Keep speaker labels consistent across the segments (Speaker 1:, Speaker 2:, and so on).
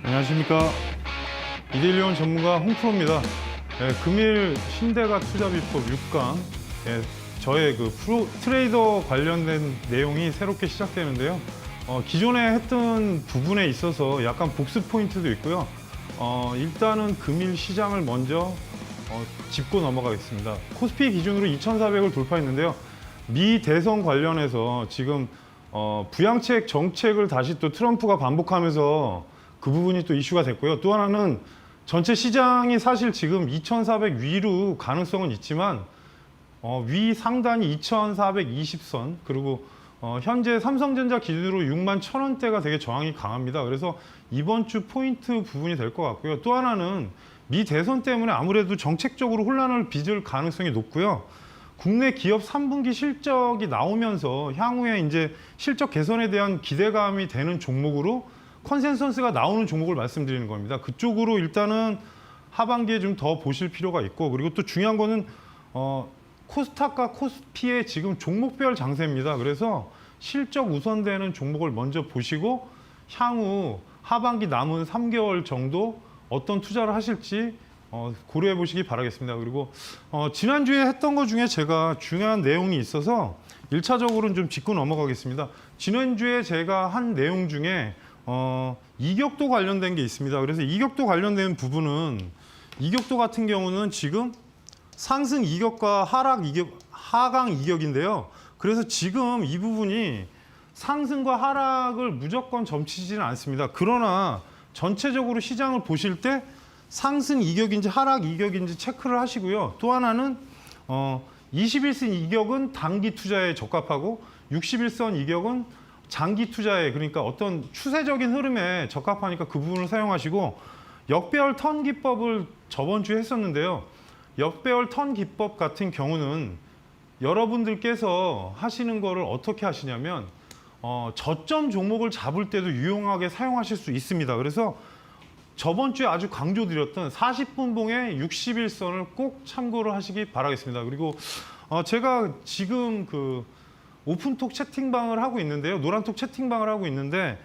Speaker 1: 안녕하십니까. 이데일리온 전문가 홍프로입니다. 금일 신대가 투자비법 6강, 저의 트레이더 관련된 내용이 새롭게 시작되는데요. 기존에 했던 부분에 있어서 약간 복습 포인트도 있고요. 일단은 금일 시장을 먼저 짚고 넘어가겠습니다. 코스피 기준으로 2,400을 돌파했는데요. 미 대선 관련해서 지금 부양책 정책을 다시 또 트럼프가 반복하면서 그 부분이 또 이슈가 됐고요. 또 하나는 전체 시장이 사실 지금 2,400 위로 가능성은 있지만 위 상단이 2,420선, 그리고 현재 삼성전자 기준으로 6만 1,000원대가 되게 저항이 강합니다. 그래서 이번 주 포인트 부분이 될 것 같고요. 또 하나는 미 대선 때문에 아무래도 정책적으로 혼란을 빚을 가능성이 높고요. 국내 기업 3분기 실적이 나오면서 향후에 이제 실적 개선에 대한 기대감이 되는 종목으로 컨센서스가 나오는 종목을 말씀드리는 겁니다. 그쪽으로 일단은 하반기에 좀 더 보실 필요가 있고, 그리고 또 중요한 거는 코스닥과 코스피의 지금 종목별 장세입니다. 그래서 실적 우선되는 종목을 먼저 보시고 향후 하반기 남은 3개월 정도 어떤 투자를 하실지 고려해 보시기 바라겠습니다. 그리고 지난주에 했던 것 중에 제가 중요한 내용이 있어서 1차적으로는 좀 짚고 넘어가겠습니다. 지난주에 제가 한 내용 중에 이격도 관련된 게 있습니다. 그래서 이격도 관련된 부분은, 이격도 같은 경우는 지금 상승 이격과 하강 이격인데요. 그래서 지금 이 부분이 상승과 하락을 무조건 점치지는 않습니다. 그러나 전체적으로 시장을 보실 때 상승 이격인지 하락 이격인지 체크를 하시고요. 또 하나는 21선 이격은 단기 투자에 적합하고 61선 이격은 장기 투자에, 그러니까 어떤 추세적인 흐름에 적합하니까 그 부분을 사용하시고, 역배열 턴 기법을 저번 주에 했었는데요. 역배열 턴 기법 같은 경우는 여러분들께서 하시는 거를 어떻게 하시냐면 저점 종목을 잡을 때도 유용하게 사용하실 수 있습니다. 그래서 저번 주에 아주 강조드렸던 40분 봉의 61선을 꼭 참고를 하시기 바라겠습니다. 그리고 제가 지금 오픈톡 채팅방을 하고 있는데요. 노란톡 채팅방을 하고 있는데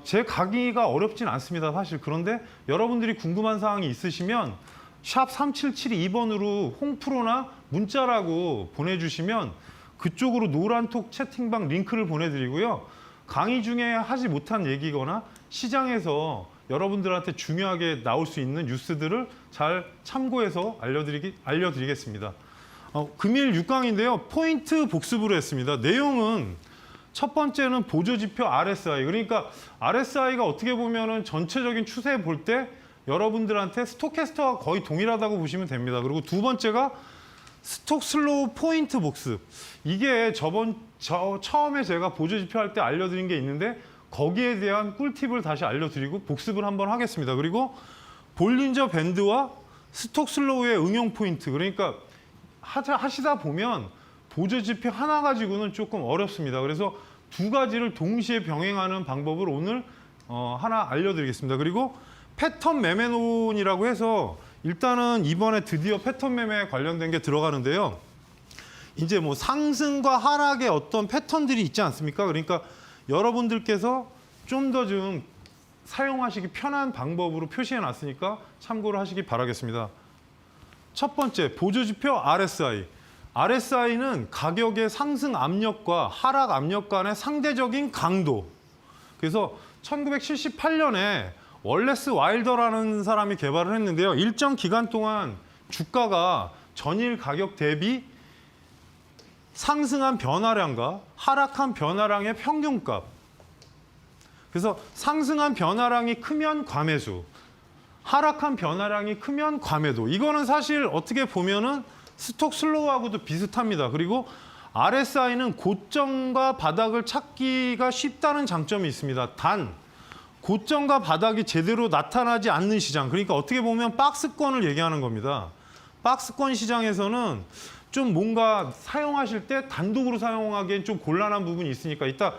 Speaker 1: 제 강의가 어렵진 않습니다. 사실. 그런데 여러분들이 궁금한 사항이 있으시면 샵 3772번으로 홍프로나 문자라고 보내주시면 그쪽으로 노란톡 채팅방 링크를 보내드리고요. 강의 중에 하지 못한 얘기거나 시장에서 여러분들한테 중요하게 나올 수 있는 뉴스들을 잘 참고해서 알려드리겠습니다. 금일 6강인데요. 포인트 복습으로 했습니다. 내용은 첫 번째는 보조지표 RSI. 그러니까 RSI가 어떻게 보면은 전체적인 추세 볼 때 여러분들한테 스톡캐스터와 거의 동일하다고 보시면 됩니다. 그리고 두 번째가 스톡 슬로우 포인트 복습. 이게 처음에 제가 보조지표 할 때 알려드린 게 있는데 거기에 대한 꿀팁을 다시 알려드리고 복습을 한번 하겠습니다. 그리고 볼린저 밴드와 스톡 슬로우의 응용 포인트. 그러니까 하시다 보면 보조지표 하나 가지고는 조금 어렵습니다. 그래서 두 가지를 동시에 병행하는 방법을 오늘 하나 알려드리겠습니다. 그리고 패턴 매매론이라고 해서 일단은 이번에 드디어 패턴 매매에 관련된 게 들어가는데요. 이제 뭐 상승과 하락의 어떤 패턴들이 있지 않습니까? 그러니까 여러분들께서 좀 더 좀 사용하시기 편한 방법으로 표시해 놨으니까 참고를 하시기 바라겠습니다. 첫 번째, 보조지표 RSI. RSI는 가격의 상승 압력과 하락 압력 간의 상대적인 강도. 그래서 1978년에 월레스 와일더라는 사람이 개발을 했는데요. 일정 기간 동안 주가가 전일 가격 대비 상승한 변화량과 하락한 변화량의 평균값. 그래서 상승한 변화량이 크면 과매수, 하락한 변화량이 크면 과매도. 이거는 사실 어떻게 보면은 스톡 슬로우하고도 비슷합니다. 그리고 RSI는 고점과 바닥을 찾기가 쉽다는 장점이 있습니다. 단 고점과 바닥이 제대로 나타나지 않는 시장, 그러니까 어떻게 보면 박스권을 얘기하는 겁니다. 박스권 시장에서는 좀 뭔가 사용하실 때 단독으로 사용하기엔 좀 곤란한 부분이 있으니까 이따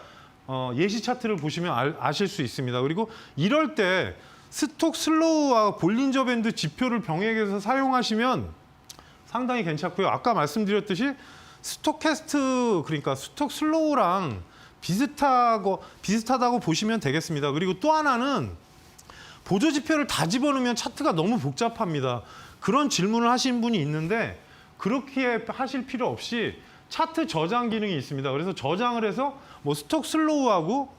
Speaker 1: 예시 차트를 보시면 아실 수 있습니다. 그리고 이럴 때 스톡 슬로우와 볼린저 밴드 지표를 병행해서 사용하시면 상당히 괜찮고요. 아까 말씀드렸듯이 스톡캐스트, 그러니까 스톡 슬로우랑 비슷하다고 보시면 되겠습니다. 그리고 또 하나는 보조지표를 다 집어넣으면 차트가 너무 복잡합니다. 그런 질문을 하신 분이 있는데 그렇게 하실 필요 없이 차트 저장 기능이 있습니다. 그래서 저장을 해서 뭐 스톡 슬로우하고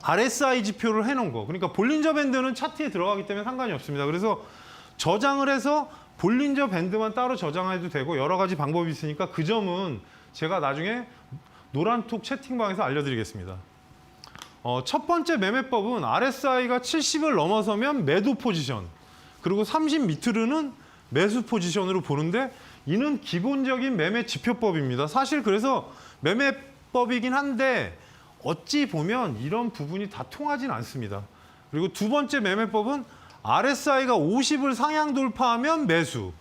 Speaker 1: RSI 지표를 해놓은 거. 그러니까 볼린저 밴드는 차트에 들어가기 때문에 상관이 없습니다. 그래서 저장을 해서 볼린저 밴드만 따로 저장해도 되고 여러 가지 방법이 있으니까 그 점은 제가 나중에 노란톡 채팅방에서 알려드리겠습니다. 첫 번째 매매법은 RSI가 70을 넘어서면 매도 포지션, 그리고 30 밑으로는 매수 포지션으로 보는데 이는 기본적인 매매 지표법입니다. 사실 그래서 매매법이긴 한데 어찌 보면 이런 부분이 다 통하진 않습니다. 그리고 두 번째 매매법은 RSI가 50을 상향 돌파하면 매수,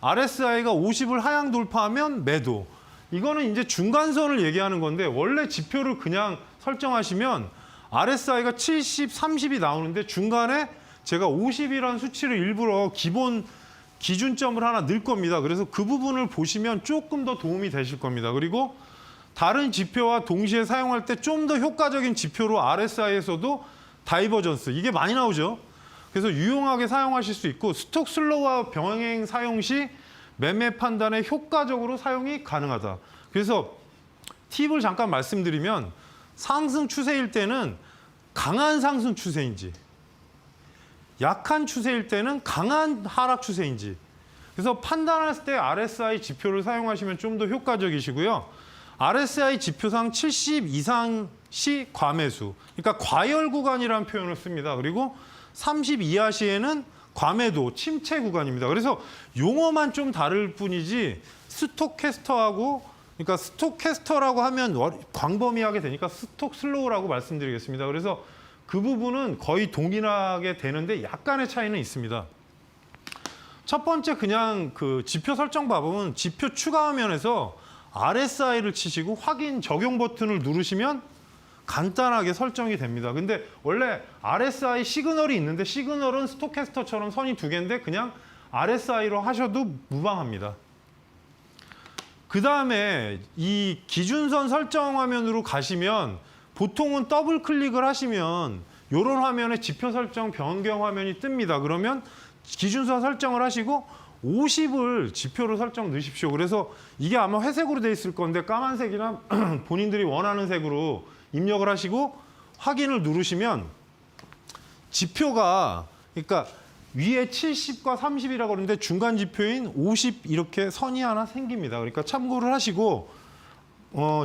Speaker 1: RSI가 50을 하향 돌파하면 매도. 이거는 이제 중간선을 얘기하는 건데 원래 지표를 그냥 설정하시면 RSI가 70, 30이 나오는데 중간에 제가 50이라는 수치를 일부러 기본 기준점을 하나 넣을 겁니다. 그래서 그 부분을 보시면 조금 더 도움이 되실 겁니다. 그리고 다른 지표와 동시에 사용할 때 좀 더 효과적인 지표로 RSI에서도 다이버전스, 이게 많이 나오죠. 그래서 유용하게 사용하실 수 있고 스톡 슬로우와 병행 사용 시 매매 판단에 효과적으로 사용이 가능하다. 그래서 팁을 잠깐 말씀드리면 상승 추세일 때는 강한 상승 추세인지 약한 추세일 때는 강한 하락 추세인지, 그래서 판단할 때 RSI 지표를 사용하시면 좀 더 효과적이시고요. RSI 지표상 70 이상 시 과매수, 그러니까 과열 구간이라는 표현을 씁니다. 그리고 30 이하 시에는 과매도, 침체 구간입니다. 그래서 용어만 좀 다를 뿐이지 스톡캐스터하고, 그러니까 스톡캐스터라고 하면 광범위하게 되니까 스톡 슬로우라고 말씀드리겠습니다. 그래서 그 부분은 거의 동일하게 되는데 약간의 차이는 있습니다. 첫 번째 그냥 그 지표 설정 방법은 지표 추가 화면에서 RSI를 치시고 확인 적용 버튼을 누르시면 간단하게 설정이 됩니다. 근데 원래 RSI 시그널이 있는데 시그널은 스톡캐스터처럼 선이 두 개인데 그냥 RSI로 하셔도 무방합니다. 그 다음에 이 기준선 설정 화면으로 가시면 보통은 더블 클릭을 하시면 이런 화면에 지표 설정 변경 화면이 뜹니다. 그러면 기준선 설정을 하시고 50을 지표로 설정 넣으십시오. 그래서 이게 아마 회색으로 돼 있을 건데 까만색이나 본인들이 원하는 색으로 입력을 하시고 확인을 누르시면 지표가, 그러니까 위에 70과 30이라고 그러는데 중간 지표인 50 이렇게 선이 하나 생깁니다. 그러니까 참고를 하시고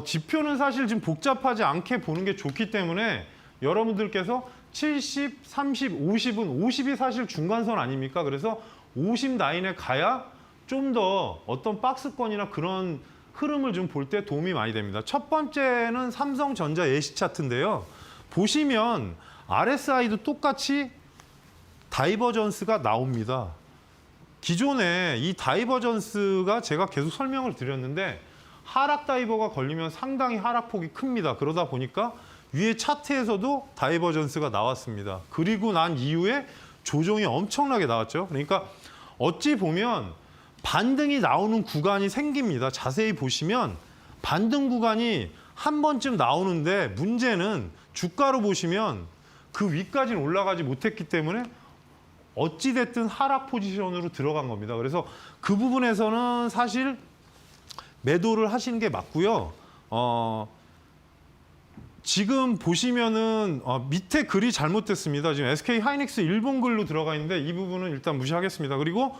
Speaker 1: 지표는 사실 지금 복잡하지 않게 보는 게 좋기 때문에 여러분들께서 70, 30, 50은 50이 사실 중간선 아닙니까? 그래서 50 라인에 가야 좀 더 어떤 박스권이나 그런 흐름을 좀 볼 때 도움이 많이 됩니다. 첫 번째는 삼성전자 예시 차트인데요. 보시면 RSI도 똑같이 다이버전스가 나옵니다. 기존에 이 다이버전스가 제가 계속 설명을 드렸는데 하락 다이버가 걸리면 상당히 하락폭이 큽니다. 그러다 보니까 위에 차트에서도 다이버전스가 나왔습니다. 그리고 난 이후에 조정이 엄청나게 나왔죠. 그러니까 어찌 보면 반등이 나오는 구간이 생깁니다. 자세히 보시면 반등 구간이 한 번쯤 나오는데 문제는 주가로 보시면 그 위까지는 올라가지 못했기 때문에 어찌됐든 하락 포지션으로 들어간 겁니다. 그래서 그 부분에서는 사실 매도를 하시는 게 맞고요. 지금 보시면은 밑에 글이 잘못됐습니다. 지금 SK 하이닉스 일본 글로 들어가 있는데 이 부분은 일단 무시하겠습니다. 그리고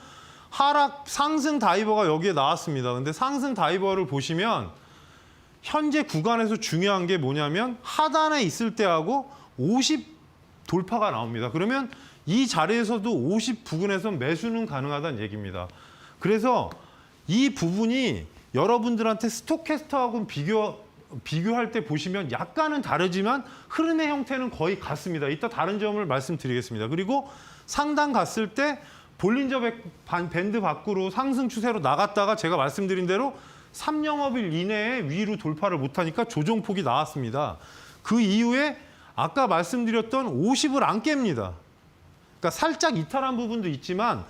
Speaker 1: 하락 상승 다이버가 여기에 나왔습니다. 근데 상승 다이버를 보시면 현재 구간에서 중요한 게 뭐냐면 하단에 있을 때하고 50 돌파가 나옵니다. 그러면 이 자리에서도 50 부근에서 매수는 가능하다는 얘기입니다. 그래서 이 부분이 여러분들한테 스톡캐스터하고 비교할 때 보시면 약간은 다르지만 흐름의 형태는 거의 같습니다. 이따 다른 점을 말씀드리겠습니다. 그리고 상단 갔을 때 볼린저 밴드 밖으로 상승 추세로 나갔다가 제가 말씀드린 대로 3영업일 이내에 위로 돌파를 못하니까 조정폭이 나왔습니다. 그 이후에 아까 말씀드렸던 50을 안 깹니다. 그러니까 살짝 이탈한 부분도 있지만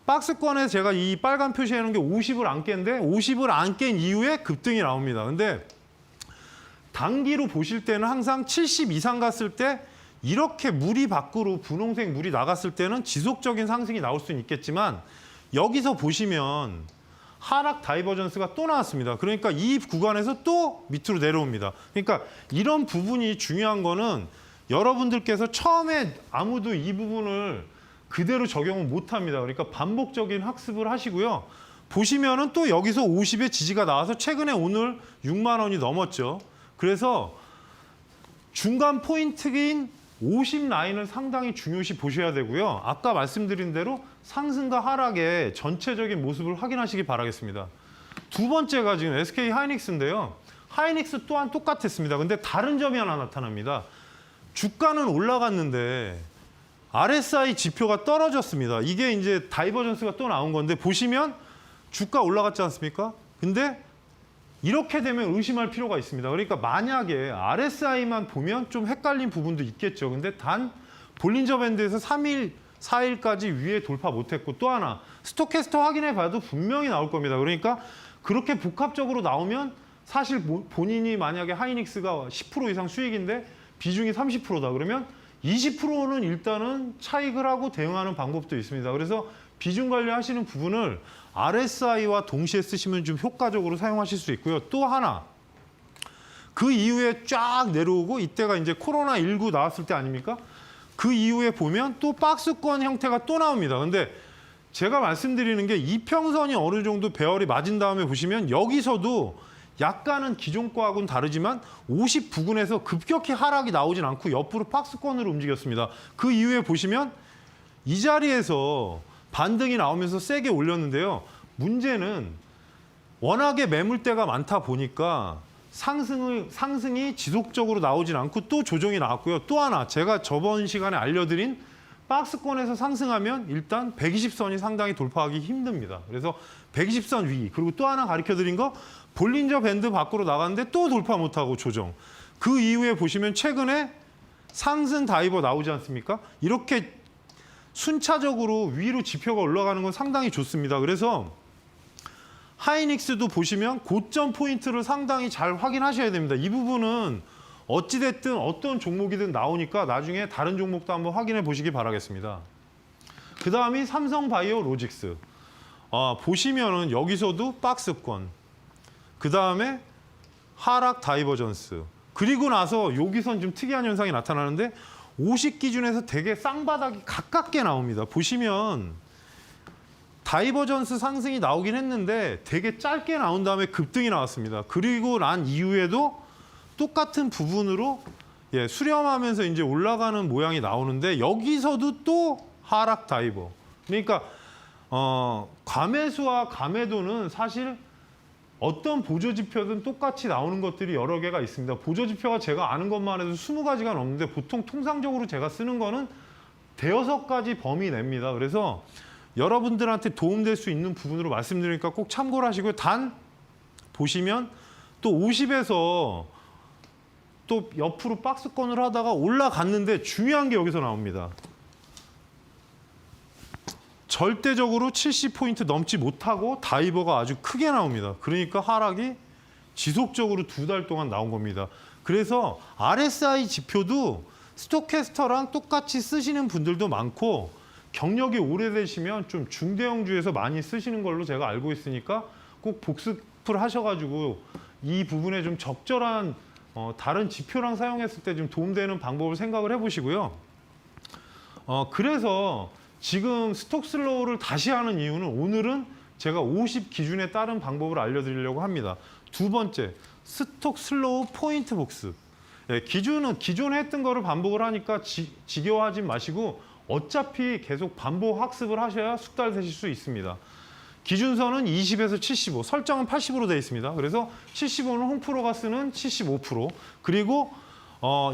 Speaker 1: 박스권에 제가 이 빨간 표시해 놓은 게 50을 안 깬데 50을 안 깬 이후에 급등이 나옵니다. 근데 단기로 보실 때는 항상 70 이상 갔을 때 이렇게 물이 밖으로 분홍색 물이 나갔을 때는 지속적인 상승이 나올 수는 있겠지만 여기서 보시면 하락 다이버전스가 또 나왔습니다. 그러니까 이 구간에서 또 밑으로 내려옵니다. 그러니까 이런 부분이 중요한 거는 여러분들께서 처음에 아무도 이 부분을 그대로 적용을 못합니다. 그러니까 반복적인 학습을 하시고요. 보시면은 또 여기서 50의 지지가 나와서 최근에 오늘 6만 원이 넘었죠. 그래서 중간 포인트인 50 라인을 상당히 중요시 보셔야 되고요. 아까 말씀드린 대로 상승과 하락의 전체적인 모습을 확인하시기 바라겠습니다. 두 번째가 지금 SK 하이닉스인데요. 하이닉스 또한 똑같았습니다. 근데 다른 점이 하나 나타납니다. 주가는 올라갔는데 RSI 지표가 떨어졌습니다. 이게 이제 다이버전스가 또 나온 건데 보시면 주가 올라갔지 않습니까? 근데 이렇게 되면 의심할 필요가 있습니다. 그러니까 만약에 RSI만 보면 좀 헷갈린 부분도 있겠죠. 근데 단 볼린저 밴드에서 3일, 4일까지 위에 돌파 못했고 또 하나 스토캐스터 확인해 봐도 분명히 나올 겁니다. 그러니까 그렇게 복합적으로 나오면 사실 본인이 만약에 하이닉스가 10% 이상 수익인데 비중이 30%다 그러면 20%는 일단은 차익을 하고 대응하는 방법도 있습니다. 그래서 비중 관리하시는 부분을 RSI와 동시에 쓰시면 좀 효과적으로 사용하실 수 있고요. 또 하나, 그 이후에 쫙 내려오고 이때가 이제 코로나19 나왔을 때 아닙니까? 그 이후에 보면 또 박스권 형태가 또 나옵니다. 근데 제가 말씀드리는 게 이평선이 어느 정도 배열이 맞은 다음에 보시면 여기서도 약간은 기존 거하고는 다르지만 50 부근에서 급격히 하락이 나오진 않고 옆으로 박스권으로 움직였습니다. 그 이후에 보시면 이 자리에서 반등이 나오면서 세게 올렸는데요. 문제는 워낙에 매물대가 많다 보니까 상승이 지속적으로 나오진 않고 또 조정이 나왔고요. 또 하나 제가 저번 시간에 알려드린 박스권에서 상승하면 일단 120선이 상당히 돌파하기 힘듭니다. 그래서 120선 위 그리고 또 하나 가르쳐드린 거 볼린저 밴드 밖으로 나갔는데 또 돌파 못하고 조정. 그 이후에 보시면 최근에 상승 다이버 나오지 않습니까? 이렇게 순차적으로 위로 지표가 올라가는 건 상당히 좋습니다. 그래서 하이닉스도 보시면 고점 포인트를 상당히 잘 확인하셔야 됩니다. 이 부분은 어찌됐든 어떤 종목이든 나오니까 나중에 다른 종목도 한번 확인해 보시기 바라겠습니다. 그 다음이 삼성바이오 로직스. 보시면은 여기서도 박스권. 그 다음에 하락 다이버전스. 그리고 나서 여기선 좀 특이한 현상이 나타나는데 50 기준에서 되게 쌍바닥이 가깝게 나옵니다. 보시면 다이버전스 상승이 나오긴 했는데 되게 짧게 나온 다음에 급등이 나왔습니다. 그리고 난 이후에도 똑같은 부분으로 수렴하면서 이제 올라가는 모양이 나오는데 여기서도 또 하락 다이버. 그러니까 과매수와 가매도는 사실 어떤 보조지표든 똑같이 나오는 것들이 여러 개가 있습니다. 보조지표가 제가 아는 것만 해도 20가지가 넘는데 보통 통상적으로 제가 쓰는 거는 대여섯 가지 범위 냅니다. 그래서 여러분들한테 도움될 수 있는 부분으로 말씀드리니까 꼭 참고를 하시고요. 단 보시면 또 50에서 또 옆으로 박스권을 하다가 올라갔는데 중요한 게 여기서 나옵니다. 절대적으로 70포인트 넘지 못하고 다이버가 아주 크게 나옵니다. 그러니까 하락이 지속적으로 2달 동안 나온 겁니다. 그래서 RSI 지표도 스토캐스터랑 똑같이 쓰시는 분들도 많고 경력이 오래되시면 좀 중대형주에서 많이 쓰시는 걸로 제가 알고 있으니까 꼭 복습을 하셔가지고 이 부분에 좀 적절한 다른 지표랑 사용했을 때 좀 도움되는 방법을 생각을 해보시고요. 그래서 지금 스톡 슬로우를 다시 하는 이유는 오늘은 제가 50 기준에 따른 방법을 알려드리려고 합니다. 두 번째, 스톡 슬로우 포인트 복습. 기존에 했던 거를 반복을 하니까 지겨워하지 마시고 어차피 계속 반복 학습을 하셔야 숙달되실 수 있습니다. 기준선은 20에서 75, 설정은 80으로 되어 있습니다. 그래서 75는 홍프로가 쓰는 75%. 그리고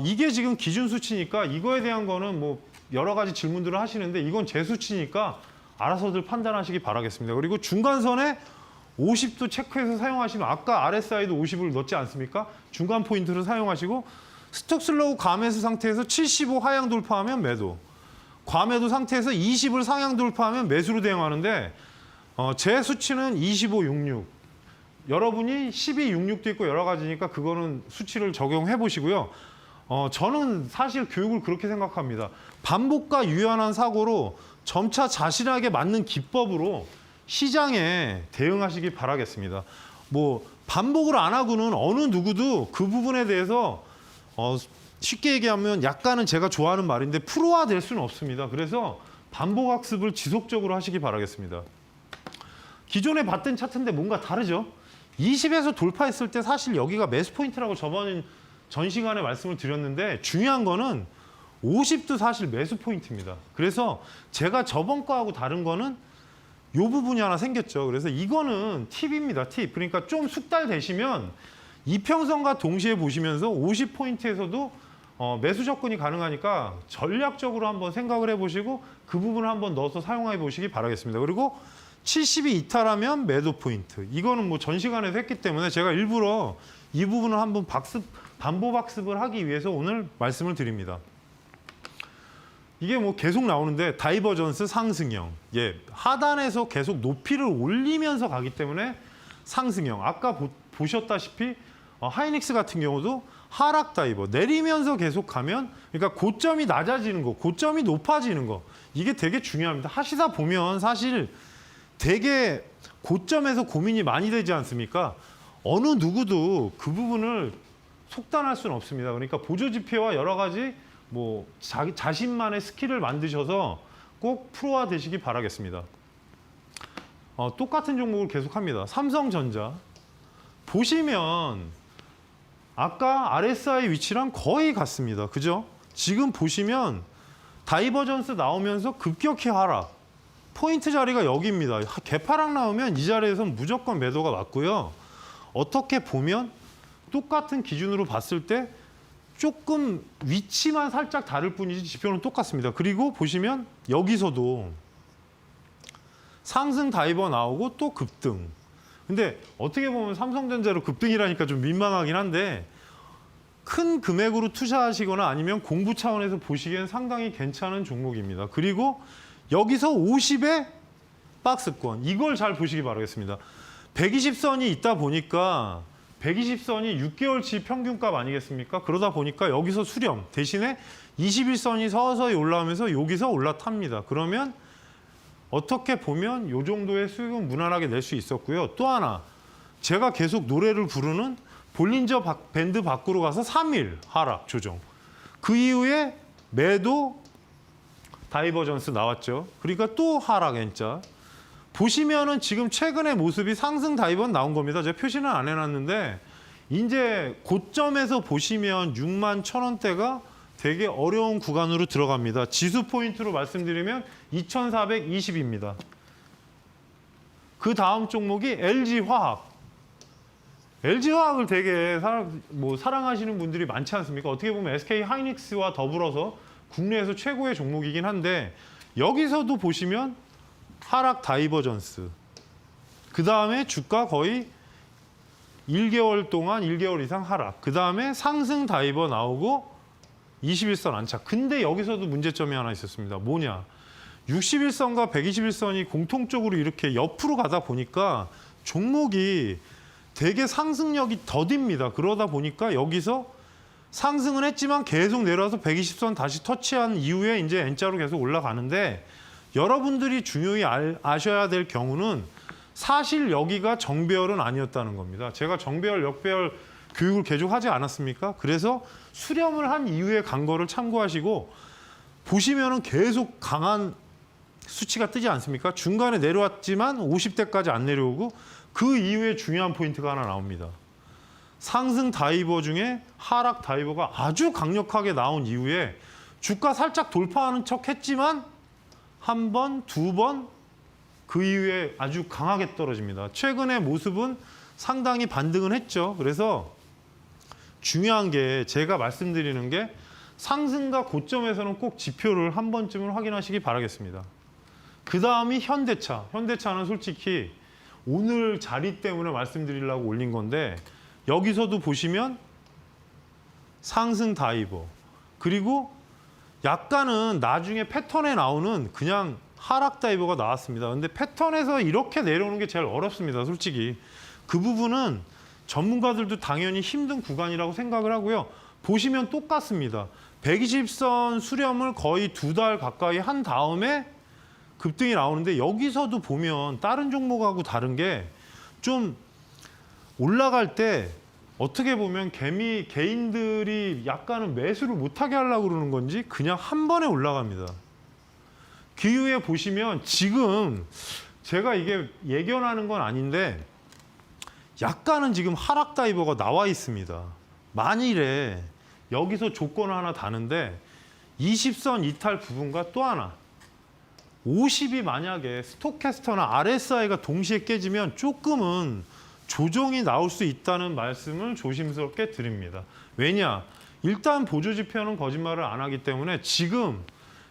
Speaker 1: 이게 지금 기준 수치니까 이거에 대한 거는 뭐 여러 가지 질문들을 하시는데 이건 제 수치니까 알아서들 판단하시기 바라겠습니다. 그리고 중간선에 50도 체크해서 사용하시면 아까 RSI도 50을 넣지 않습니까? 중간 포인트를 사용하시고 스톡 슬로우 과매수 상태에서 75 하향 돌파하면 매도, 과매도 상태에서 20을 상향 돌파하면 매수로 대응하는데 제 수치는 25, 66. 여러분이 12, 66도 있고 여러 가지니까 그거는 수치를 적용해 보시고요. 저는 사실 교육을 그렇게 생각합니다. 반복과 유연한 사고로 점차 자신에게 맞는 기법으로 시장에 대응하시기 바라겠습니다. 뭐 반복을 안 하고는 어느 누구도 그 부분에 대해서 쉽게 얘기하면 약간은 제가 좋아하는 말인데 프로화 될 수는 없습니다. 그래서 반복 학습을 지속적으로 하시기 바라겠습니다. 기존에 봤던 차트인데 뭔가 다르죠? 20에서 돌파했을 때 사실 여기가 매수 포인트라고 전 시간에 말씀을 드렸는데 중요한 거는 50도 사실 매수 포인트입니다. 그래서 제가 저번 거하고 다른 거는 이 부분이 하나 생겼죠. 그래서 이거는 팁입니다. 팁. 그러니까 좀 숙달되시면 이평선과 동시에 보시면서 50포인트에서도 매수 접근이 가능하니까 전략적으로 한번 생각을 해보시고 그 부분을 한번 넣어서 사용해 보시기 바라겠습니다. 그리고 70이 이탈하면 매도 포인트. 이거는 뭐 전 시간에도 했기 때문에 제가 일부러 이 부분을 한번 반복 학습을 하기 위해서 오늘 말씀을 드립니다. 이게 뭐 계속 나오는데 다이버전스 상승형. 예, 하단에서 계속 높이를 올리면서 가기 때문에 상승형. 아까 보셨다시피 하이닉스 같은 경우도 하락 다이버. 내리면서 계속 가면 그러니까 고점이 낮아지는 거, 고점이 높아지는 거. 이게 되게 중요합니다. 하시다 보면 사실 되게 고점에서 고민이 많이 되지 않습니까? 어느 누구도 그 부분을 속단할 수는 없습니다. 그러니까 보조 지표와 여러 가지 뭐 자신만의 스킬을 만드셔서 꼭 프로화 되시기 바라겠습니다. 똑같은 종목을 계속합니다. 삼성전자 보시면 아까 RSI 위치랑 거의 같습니다. 그죠? 지금 보시면 다이버전스 나오면서 급격히 하락. 포인트 자리가 여기입니다. 개파락 나오면 이 자리에서 무조건 매도가 맞고요. 어떻게 보면 똑같은 기준으로 봤을 때 조금 위치만 살짝 다를 뿐이지 지표는 똑같습니다. 그리고 보시면 여기서도 상승 다이버 나오고 또 급등. 근데 어떻게 보면 삼성전자로 급등이라니까 좀 민망하긴 한데 큰 금액으로 투자하시거나 아니면 공부 차원에서 보시기엔 상당히 괜찮은 종목입니다. 그리고 여기서 50의 박스권. 이걸 잘 보시기 바라겠습니다. 120선이 있다 보니까 120선이 6개월치 평균값 아니겠습니까? 그러다 보니까 여기서 수렴 대신에 21선이 서서히 올라오면서 여기서 올라탑니다. 그러면 어떻게 보면 이 정도의 수익은 무난하게 낼 수 있었고요. 또 하나 제가 계속 노래를 부르는 볼린저 밴드 밖으로 가서 3일 하락 조정. 그 이후에 매도 다이버전스 나왔죠. 그러니까 또 하락 N자. 보시면은 지금 최근의 모습이 상승 다이버 나온 겁니다. 제가 표시는 안 해놨는데 이제 고점에서 보시면 6만 1,000원대가 되게 어려운 구간으로 들어갑니다. 지수 포인트로 말씀드리면 2,420입니다. 그 다음 종목이 LG화학. LG화학을 되게 사랑하시는 분들이 많지 않습니까? 어떻게 보면 SK하이닉스와 더불어서 국내에서 최고의 종목이긴 한데 여기서도 보시면 하락 다이버전스. 그 다음에 주가 거의 1개월 동안 1개월 이상 하락. 그 다음에 상승 다이버 나오고 21선 안착. 근데 여기서도 문제점이 하나 있었습니다. 뭐냐? 61선과 121선이 공통적으로 이렇게 옆으로 가다 보니까 종목이 되게 상승력이 더딥니다. 그러다 보니까 여기서 상승은 했지만 계속 내려와서 120선 다시 터치한 이후에 이제 N자로 계속 올라가는데 여러분들이 중요히 아셔야 될 경우는 사실 여기가 정배열은 아니었다는 겁니다. 제가 정배열, 역배열 교육을 계속 하지 않았습니까? 그래서 수렴을 한 이후에 간 거를 참고하시고 보시면은 계속 강한 수치가 뜨지 않습니까? 중간에 내려왔지만 50대까지 안 내려오고 그 이후에 중요한 포인트가 하나 나옵니다. 상승 다이버 중에 하락 다이버가 아주 강력하게 나온 이후에 주가 살짝 돌파하는 척 했지만 한 번, 두 번 그 이후에 아주 강하게 떨어집니다. 최근의 모습은 상당히 반등은 했죠. 그래서 중요한 게 제가 말씀드리는 게 상승과 고점에서는 꼭 지표를 한 번쯤은 확인하시기 바라겠습니다. 그 다음이 현대차. 현대차는 솔직히 오늘 자리 때문에 말씀드리려고 올린 건데 여기서도 보시면 상승 다이버 그리고 약간은 나중에 패턴에 나오는 그냥 하락 다이버가 나왔습니다. 근데 패턴에서 이렇게 내려오는 게 제일 어렵습니다. 솔직히 그 부분은 전문가들도 당연히 힘든 구간이라고 생각을 하고요. 보시면 똑같습니다. 120선 수렴을 거의 2달 가까이 한 다음에 급등이 나오는데 여기서도 보면 다른 종목하고 다른 게 좀 올라갈 때 어떻게 보면 개인들이 약간은 매수를 못하게 하려고 그러는 건지 그냥 한 번에 올라갑니다. 그 이후에 보시면 지금 제가 이게 예견하는 건 아닌데 약간은 지금 하락 다이버가 나와 있습니다. 만일에 여기서 조건 하나 다른데 20선 이탈 부분과 또 하나 50이 만약에 스톡캐스터나 RSI가 동시에 깨지면 조금은 조정이 나올 수 있다는 말씀을 조심스럽게 드립니다. 왜냐? 일단 보조지표는 거짓말을 안 하기 때문에 지금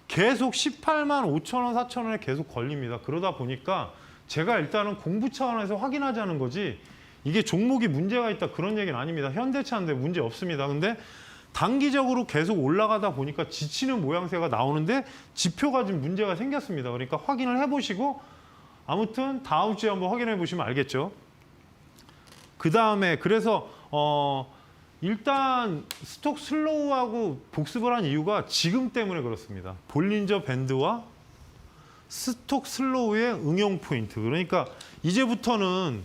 Speaker 1: 계속 18만 5천 원, 4천 원에 계속 걸립니다. 그러다 보니까 제가 일단은 공부 차원에서 확인하자는 거지 이게 종목이 문제가 있다 그런 얘기는 아닙니다. 현대차인데 문제 없습니다. 근데 단기적으로 계속 올라가다 보니까 지치는 모양새가 나오는데 지표가 좀 문제가 생겼습니다. 그러니까 확인을 해보시고 아무튼 다음 주에 한번 확인해 보시면 알겠죠. 그 다음에 그래서 일단 스톡 슬로우하고 복습을 한 이유가 지금 때문에 그렇습니다. 볼린저 밴드와 스톡 슬로우의 응용 포인트. 그러니까 이제부터는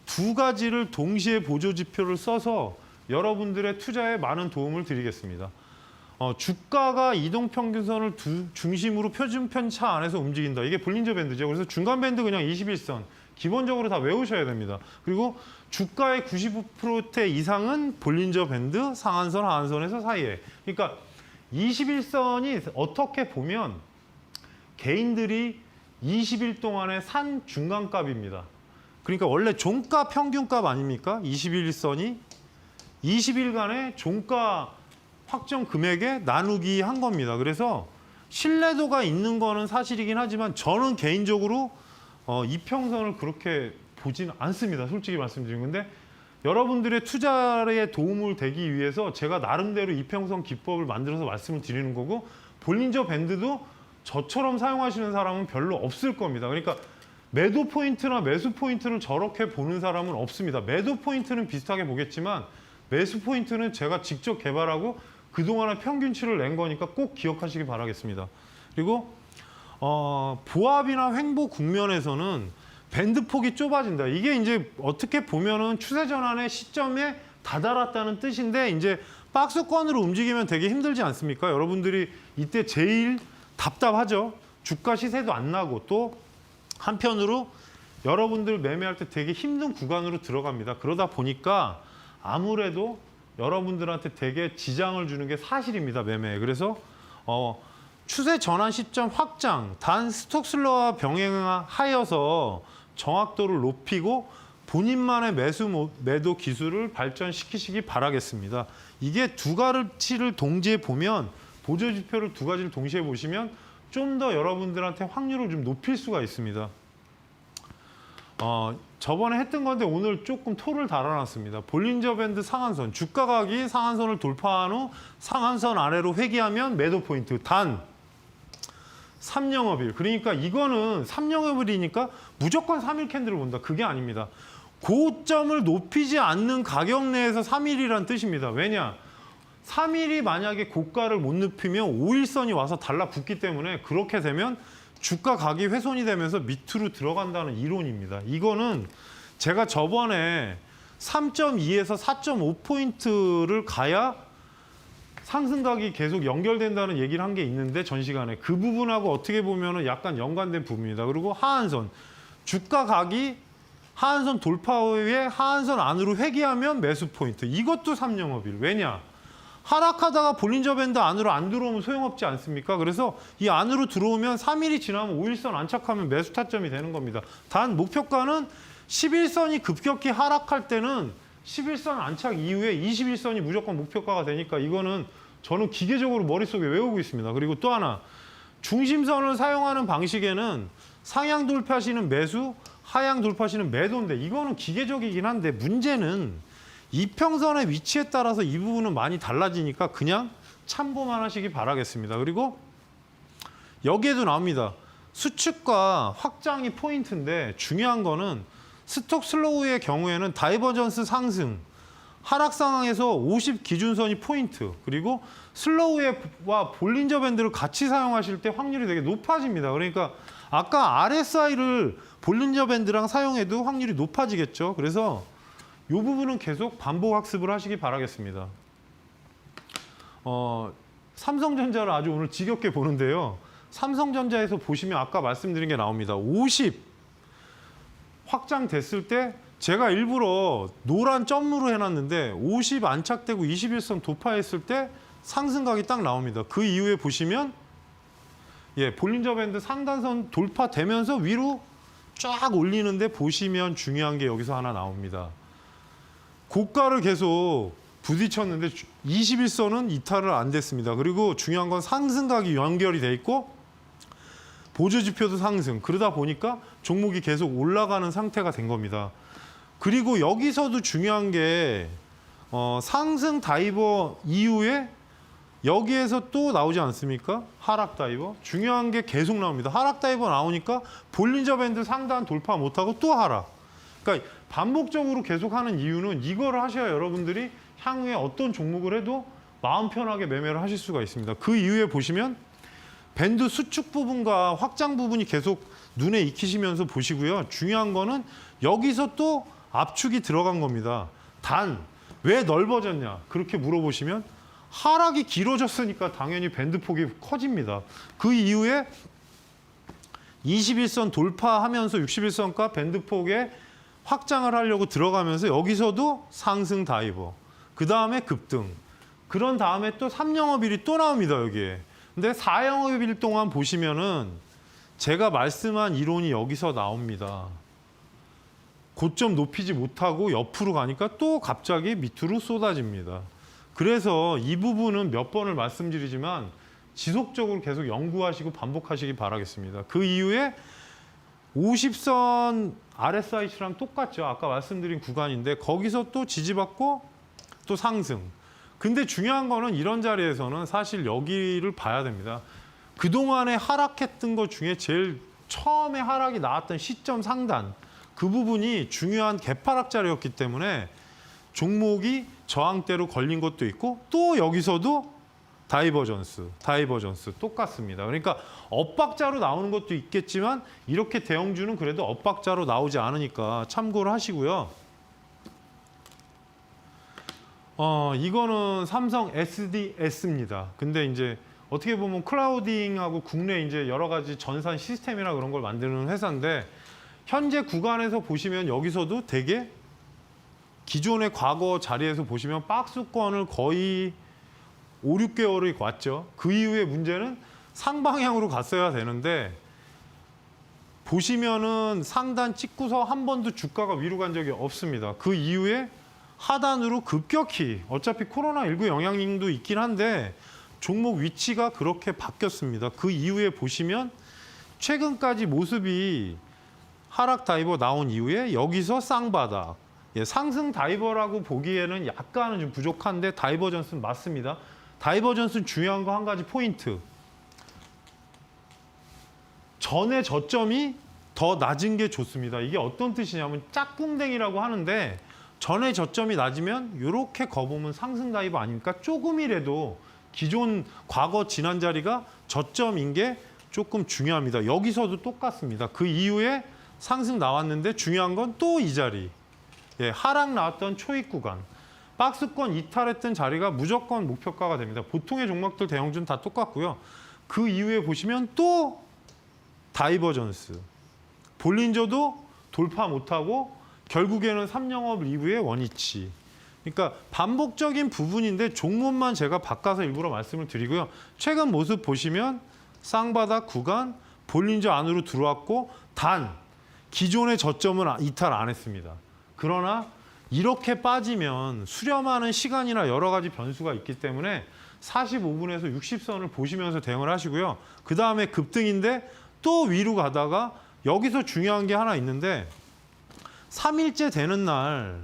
Speaker 1: 두 가지를 동시에 보조 지표를 써서 여러분들의 투자에 많은 도움을 드리겠습니다. 주가가 이동평균선을 중심으로 표준 편차 안에서 움직인다. 이게 볼린저 밴드죠. 그래서 중간 밴드 그냥 21선. 기본적으로 다 외우셔야 됩니다. 그리고 주가의 95% 이상은 볼린저 밴드, 상한선, 하한선에서 사이에. 그러니까 21선이 어떻게 보면 개인들이 20일 동안에 산 중간값입니다. 그러니까 원래 종가 평균값 아닙니까? 21선이 20일간의 종가 확정 금액에 나누기 한 겁니다. 그래서 신뢰도가 있는 거는 사실이긴 하지만 저는 개인적으로 이평선을 그렇게 보진 않습니다. 솔직히 말씀드린 건데 여러분들의 투자에 도움을 되기 위해서 제가 나름대로 이평선 기법을 만들어서 말씀을 드리는 거고 볼린저 밴드도 저처럼 사용하시는 사람은 별로 없을 겁니다. 그러니까 매도 포인트나 매수 포인트를 저렇게 보는 사람은 없습니다. 매도 포인트는 비슷하게 보겠지만 매수 포인트는 제가 직접 개발하고 그동안의 평균치를 낸 거니까 꼭 기억하시기 바라겠습니다. 그리고 보합이나 횡보 국면에서는 밴드 폭이 좁아진다. 이게 이제 어떻게 보면은 추세 전환의 시점에 다다랐다는 뜻인데 이제 박스권으로 움직이면 되게 힘들지 않습니까? 여러분들이 이때 제일 답답하죠. 주가 시세도 안 나고 또 한편으로 여러분들 매매할 때 되게 힘든 구간으로 들어갑니다. 그러다 보니까 아무래도 여러분들한테 되게 지장을 주는 게 사실입니다. 매매에. 그래서 추세 전환 시점 확장, 단 스톡 슬로우와 병행하여서 정확도를 높이고 본인만의 매도 기술을 발전시키시기 바라겠습니다. 이게 두 가지를 동시에 보면 보조 지표를 두 가지를 동시에 보시면 좀 더 여러분들한테 확률을 좀 높일 수가 있습니다. 저번에 했던 건데 오늘 조금 토를 달아놨습니다. 볼린저 밴드 상한선, 주가 가격이 상한선을 돌파한 후 상한선 아래로 회귀하면 매도 포인트 단 3영업일. 그러니까 이거는 3영업일이니까 무조건 3일 캔들을 본다. 그게 아닙니다. 고점을 높이지 않는 가격 내에서 3일이란 뜻입니다. 왜냐? 3일이 만약에 고가를 못 높이면 5일선이 와서 달라붙기 때문에 그렇게 되면 주가 가격이 훼손이 되면서 밑으로 들어간다는 이론입니다. 이거는 제가 저번에 3.2에서 4.5포인트를 가야 상승각이 계속 연결된다는 얘기를 한 게 있는데 전 시간에 그 부분하고 어떻게 보면 약간 연관된 부분입니다. 그리고 하한선, 주가 각이 하한선 돌파 후에 하한선 안으로 회귀하면 매수 포인트. 이것도 3영업일. 왜냐? 하락하다가 볼린저 밴드 안으로 안 들어오면 소용없지 않습니까? 그래서 이 안으로 들어오면 3일이 지나면 5일선 안착하면 매수 타점이 되는 겁니다. 단 목표가는 11선이 급격히 하락할 때는 11선 안착 이후에 21선이 무조건 목표가가 되니까 이거는 저는 기계적으로 머릿속에 외우고 있습니다. 그리고 또 하나, 중심선을 사용하는 방식에는 상향 돌파시는 매수, 하향 돌파시는 매도인데 이거는 기계적이긴 한데 문제는 이평선의 위치에 따라서 이 부분은 많이 달라지니까 그냥 참고만 하시기 바라겠습니다. 그리고 여기에도 나옵니다. 수축과 확장이 포인트인데 중요한 거는 스톡 슬로우의 경우에는 다이버전스 상승, 하락 상황에서 50 기준선이 포인트, 그리고 슬로우와 볼린저 밴드를 같이 사용하실 때 확률이 되게 높아집니다. 그러니까 아까 RSI를 볼린저 밴드랑 사용해도 확률이 높아지겠죠. 그래서 이 부분은 계속 반복 학습을 하시기 바라겠습니다. 삼성전자를 아주 오늘 지겹게 보는데요. 삼성전자에서 보시면 아까 말씀드린 게 나옵니다. 50 확장됐을 때 제가 일부러 노란 점으로 해놨는데 50 안착되고 21선 도파했을 때 상승각이 딱 나옵니다. 그 이후에 보시면 볼린저 밴드 상단선 돌파되면서 위로 쫙 올리는데 보시면 중요한 게 여기서 하나 나옵니다. 고가를 계속 부딪혔는데 21선은 이탈을 안 됐습니다. 그리고 중요한 건 상승각이 연결이 돼 있고 보조지표도 상승. 그러다 보니까 종목이 계속 올라가는 상태가 된 겁니다. 그리고 여기서도 중요한 게 상승 다이버 이후에 여기에서 또 나오지 않습니까? 하락 다이버. 중요한 게 계속 나옵니다. 하락 다이버 나오니까 볼린저 밴드 상단 돌파 못하고 또 하락. 그러니까 반복적으로 계속하는 이유는 이걸 하셔야 여러분들이 향후에 어떤 종목을 해도 마음 편하게 매매를 하실 수가 있습니다. 그 이후에 보시면 밴드 수축 부분과 확장 부분이 계속 눈에 익히시면서 보시고요. 중요한 거는 여기서 또 압축이 들어간 겁니다. 단, 왜 넓어졌냐? 그렇게 물어보시면 하락이 길어졌으니까 당연히 밴드 폭이 커집니다. 그 이후에 21선 돌파하면서 61선과 밴드 폭에 확장을 하려고 들어가면서 여기서도 상승 다이버. 그 다음에 급등. 그런 다음에 또 3영업일이 또 나옵니다, 여기에. 근데 4영업일 동안 보시면은 제가 말씀한 이론이 여기서 나옵니다. 고점 높이지 못하고 옆으로 가니까 또 갑자기 밑으로 쏟아집니다. 그래서 이 부분은 몇 번을 말씀드리지만 지속적으로 계속 연구하시고 반복하시기 바라겠습니다. 그 이후에 50선 RSI랑 똑같죠. 아까 말씀드린 구간인데 거기서 또 지지받고 또 상승. 근데 중요한 거는 이런 자리에서는 사실 여기를 봐야 됩니다. 그동안에 하락했던 것 중에 제일 처음에 하락이 나왔던 시점 상단 그 부분이 중요한 개파락 자리였기 때문에 종목이 저항대로 걸린 것도 있고 또 여기서도 다이버전스 똑같습니다. 그러니까 엇박자로 나오는 것도 있겠지만 이렇게 대형주는 그래도 엇박자로 나오지 않으니까 참고를 하시고요. 이거는 삼성 SDS입니다. 근데 이제 어떻게 보면 클라우딩하고 국내 이제 여러 가지 전산 시스템이나 그런 걸 만드는 회사인데 현재 구간에서 보시면 여기서도 되게 기존의 과거 자리에서 보시면 박스권을 거의 5, 6개월이 왔죠. 그 이후에 문제는 상방향으로 갔어야 되는데 보시면은 상단 찍고서 한 번도 주가가 위로 간 적이 없습니다. 그 이후에 하단으로 급격히 어차피 코로나19 영향도 있긴 한데 종목 위치가 그렇게 바뀌었습니다. 그 이후에 보시면 최근까지 모습이 하락 다이버 나온 이후에 여기서 쌍바닥. 상승 다이버라고 보기에는 약간은 좀 부족한데 다이버전스는 맞습니다. 다이버전스는 중요한 거 한 가지 포인트. 전의 저점이 더 낮은 게 좋습니다. 이게 어떤 뜻이냐면 짝꿍댕이라고 하는데 전의 저점이 낮으면 이렇게 거보면 상승 다이버 아닙니까? 조금이라도 기존 과거 지난 자리가 저점인 게 조금 중요합니다. 여기서도 똑같습니다. 그 이후에 상승 나왔는데 중요한 건 또 이 자리. 하락 나왔던 초입 구간. 박스권 이탈했던 자리가 무조건 목표가가 됩니다. 보통의 종목들 대형주는 다 똑같고요. 그 이후에 보시면 또 다이버전스. 볼린저도 돌파 못하고 결국에는 3영업 이후에 원위치. 그러니까 반복적인 부분인데 종목만 제가 바꿔서 일부러 말씀을 드리고요. 최근 모습 보시면 쌍바닥 구간 볼린저 안으로 들어왔고 단 기존의 저점은 이탈 안 했습니다. 그러나 이렇게 빠지면 수렴하는 시간이나 여러 가지 변수가 있기 때문에 45분에서 60선을 보시면서 대응을 하시고요. 그 다음에 급등인데 또 위로 가다가 여기서 중요한 게 하나 있는데 3일째 되는 날,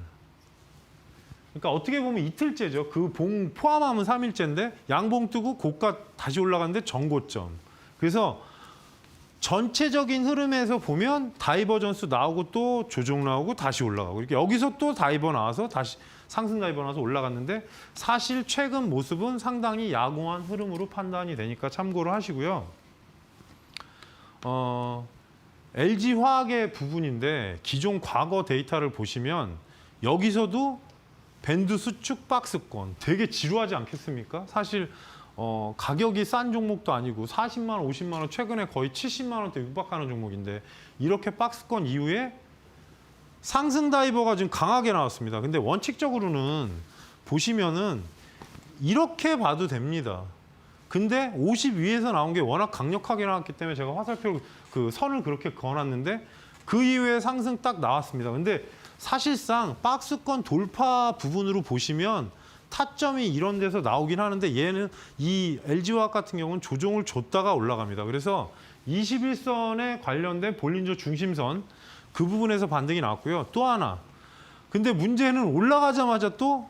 Speaker 1: 그러니까 어떻게 보면 이틀째죠. 그 봉 포함하면 3일째인데 양봉 뜨고 고가 다시 올라갔는데 전고점. 그래서 전체적인 흐름에서 보면 다이버전스 나오고 또 조정 나오고 다시 올라가고 이렇게 여기서 또 다이버 나와서 다시 상승 다이버 나서 올라갔는데 사실 최근 모습은 상당히 양호한 흐름으로 판단이 되니까 참고를 하시고요. LG화학의 부분인데 기존 과거 데이터를 보시면 여기서도 밴드 수축 박스권 되게 지루하지 않겠습니까? 사실 가격이 싼 종목도 아니고 40만 원, 50만 원, 최근에 거의 70만 원대 육박하는 종목인데 이렇게 박스권 이후에 상승 다이버가 지금 강하게 나왔습니다. 근데 원칙적으로는 보시면은 이렇게 봐도 됩니다. 근데 50 위에서 나온 게 워낙 강력하게 나왔기 때문에 제가 화살표 그 선을 그렇게 그어놨는데 그 이후에 상승 딱 나왔습니다. 근데 사실상 박스권 돌파 부분으로 보시면 타점이 이런 데서 나오긴 하는데 얘는 이 LG화학 같은 경우는 조정을 줬다가 올라갑니다. 그래서 21선에 관련된 볼린저 중심선 그 부분에서 반등이 나왔고요. 또 하나. 근데 문제는 올라가자마자 또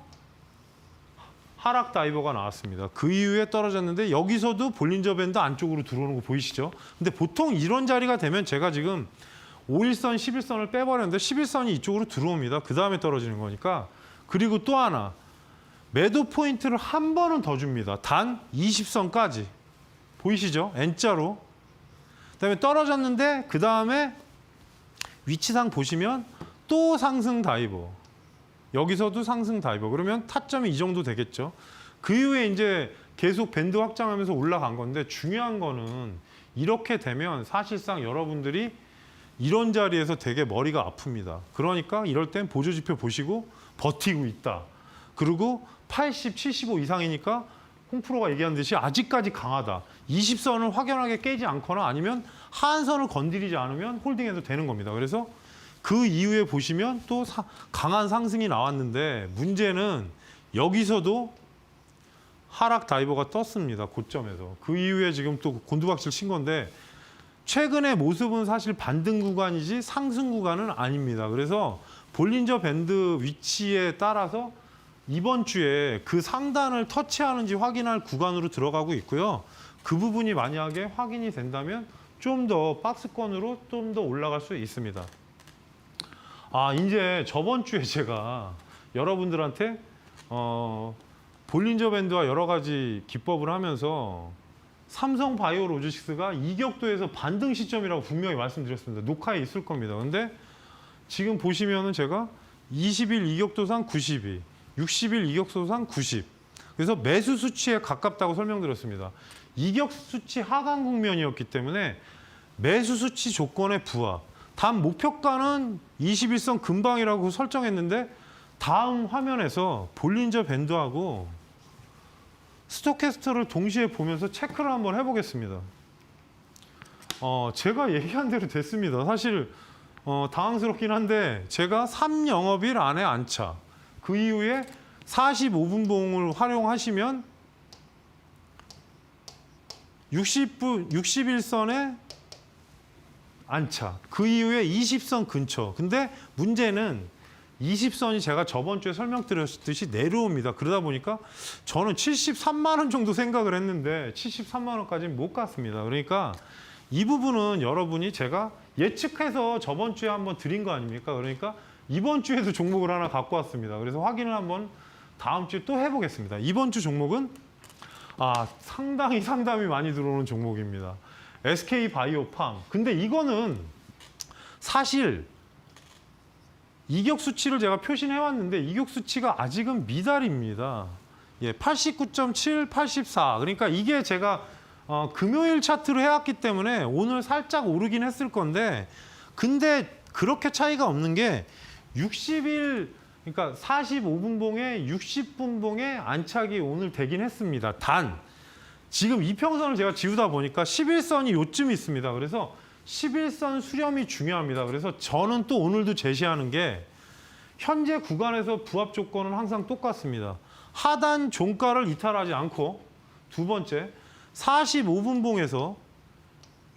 Speaker 1: 하락 다이버가 나왔습니다. 그 이후에 떨어졌는데 여기서도 볼린저 밴드 안쪽으로 들어오는 거 보이시죠? 근데 보통 이런 자리가 되면 제가 지금 5일선, 11선을 빼버렸는데 11선이 이쪽으로 들어옵니다. 그 다음에 떨어지는 거니까. 그리고 또 하나. 매도 포인트를 한 번은 더 줍니다. 단 20선까지. 보이시죠? N자로. 그다음에 떨어졌는데 그 다음에 위치상 보시면 또 상승 다이버. 여기서도 상승 다이버. 그러면 타점이 이 정도 되겠죠. 그 이후에 이제 계속 밴드 확장하면서 올라간 건데 중요한 거는 이렇게 되면 사실상 여러분들이 이런 자리에서 되게 머리가 아픕니다. 그러니까 이럴 땐 보조지표 보시고 버티고 있다. 그리고 80, 75 이상이니까 홍프로가 얘기한 듯이 아직까지 강하다. 20선을 확연하게 깨지 않거나 아니면 하한선을 건드리지 않으면 홀딩해도 되는 겁니다. 그래서 그 이후에 보시면 또 강한 상승이 나왔는데 문제는 여기서도 하락 다이버가 떴습니다. 고점에서. 그 이후에 지금 또 곤두박질 친 건데 최근의 모습은 사실 반등 구간이지 상승 구간은 아닙니다. 그래서 볼린저 밴드 위치에 따라서 이번 주에 그 상단을 터치하는지 확인할 구간으로 들어가고 있고요. 그 부분이 만약에 확인이 된다면 좀 더 박스권으로 좀 더 올라갈 수 있습니다. 이제 저번 주에 제가 여러분들한테 볼린저 밴드와 여러 가지 기법을 하면서 삼성 바이오로직스가 이격도에서 반등 시점이라고 분명히 말씀드렸습니다. 녹화에 있을 겁니다. 근데 지금 보시면은 제가 20일 이격도상 92, 60일 이격도상 90. 그래서 매수 수치에 가깝다고 설명드렸습니다. 이격 수치 하강 국면이었기 때문에 매수 수치 조건의 부합. 단 목표가는 21선 근방이라고 설정했는데 다음 화면에서 볼린저 밴드하고 스토캐스트를 동시에 보면서 체크를 한번 해보겠습니다. 제가 얘기한 대로 됐습니다. 사실 당황스럽긴 한데 제가 3영업일 안에 안착. 그 이후에 45분봉을 활용하시면 61선에 안착. 그 이후에 20선 근처. 근데 문제는 20선이 제가 저번 주에 설명드렸듯이 내려옵니다. 그러다 보니까 저는 73만 원 정도 생각을 했는데 73만 원까지는 못 갔습니다. 그러니까 이 부분은 여러분이 제가 예측해서 저번 주에 한번 드린 거 아닙니까? 그러니까 이번 주에도 종목을 하나 갖고 왔습니다. 그래서 확인을 한번 다음 주에 또 해보겠습니다. 이번 주 종목은 상당히 상담이 많이 들어오는 종목입니다. SK바이오팜. 근데 이거는 사실 이격 수치를 제가 표시해 왔는데 이격 수치가 아직은 미달입니다. 89.7, 84. 그러니까 이게 제가 금요일 차트로 해왔기 때문에 오늘 살짝 오르긴 했을 건데 근데 그렇게 차이가 없는 게 60일 그러니까 45분봉에 60분봉에 안착이 오늘 되긴 했습니다. 단 지금 이평선을 제가 지우다 보니까 11선이 요쯤 있습니다. 그래서 11선 수렴이 중요합니다. 그래서 저는 또 오늘도 제시하는 게 현재 구간에서 부합 조건은 항상 똑같습니다. 하단 종가를 이탈하지 않고 두 번째 45분봉에서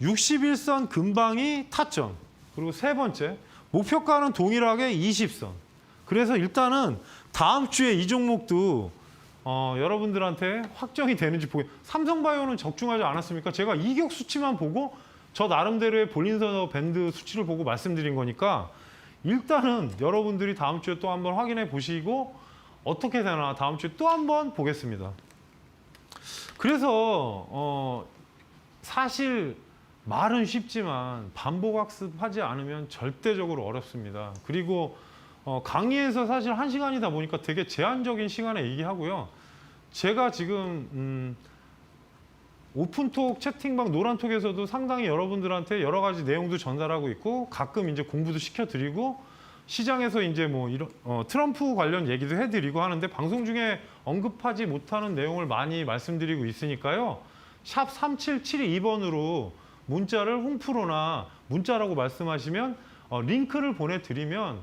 Speaker 1: 61선 근방이 타점 그리고 세 번째 목표가는 동일하게 20선. 그래서 일단은 다음 주에 이 종목도 여러분들한테 확정이 되는지 보게. 삼성바이오는 적중하지 않았습니까? 제가 이격 수치만 보고 저 나름대로의 볼린저 밴드 수치를 보고 말씀드린 거니까 일단은 여러분들이 다음 주에 또 한번 확인해 보시고 어떻게 되나 다음 주에 또 한번 보겠습니다. 그래서 사실 말은 쉽지만 반복학습하지 않으면 절대적으로 어렵습니다. 그리고 강의에서 사실 1시간이다 보니까 되게 제한적인 시간에 얘기하고요. 제가 지금 오픈톡 채팅방 노란톡에서도 상당히 여러분들한테 여러 가지 내용도 전달하고 있고 가끔 이제 공부도 시켜드리고 시장에서 이제 뭐 이런 트럼프 관련 얘기도 해드리고 하는데 방송 중에 언급하지 못하는 내용을 많이 말씀드리고 있으니까요. 샵 3772번으로 문자를 홍프로나 문자라고 말씀하시면 링크를 보내드리면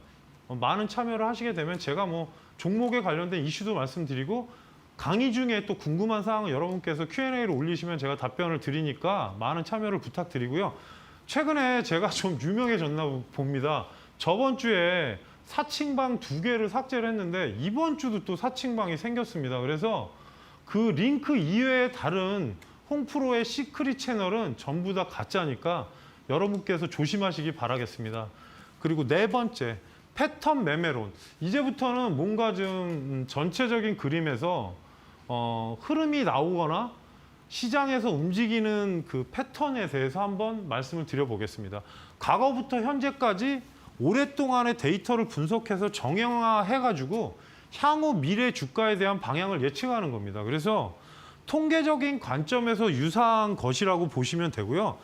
Speaker 1: 많은 참여를 하시게 되면 제가 뭐 종목에 관련된 이슈도 말씀드리고 강의 중에 또 궁금한 사항을 여러분께서 Q&A를 올리시면 제가 답변을 드리니까 많은 참여를 부탁드리고요. 최근에 제가 좀 유명해졌나 봅니다. 저번 주에 사칭방 2개를 삭제를 했는데 이번 주도 또 사칭방이 생겼습니다. 그래서 그 링크 이외의 다른 홍프로의 시크릿 채널은 전부 다 가짜니까 여러분께서 조심하시기 바라겠습니다. 그리고 네 번째, 패턴 매매론. 이제부터는 뭔가 좀 전체적인 그림에서 흐름이 나오거나 시장에서 움직이는 그 패턴에 대해서 한번 말씀을 드려보겠습니다. 과거부터 현재까지 오랫동안의 데이터를 분석해서 정형화해가지고 향후 미래 주가에 대한 방향을 예측하는 겁니다. 그래서 통계적인 관점에서 유사한 것이라고 보시면 되고요.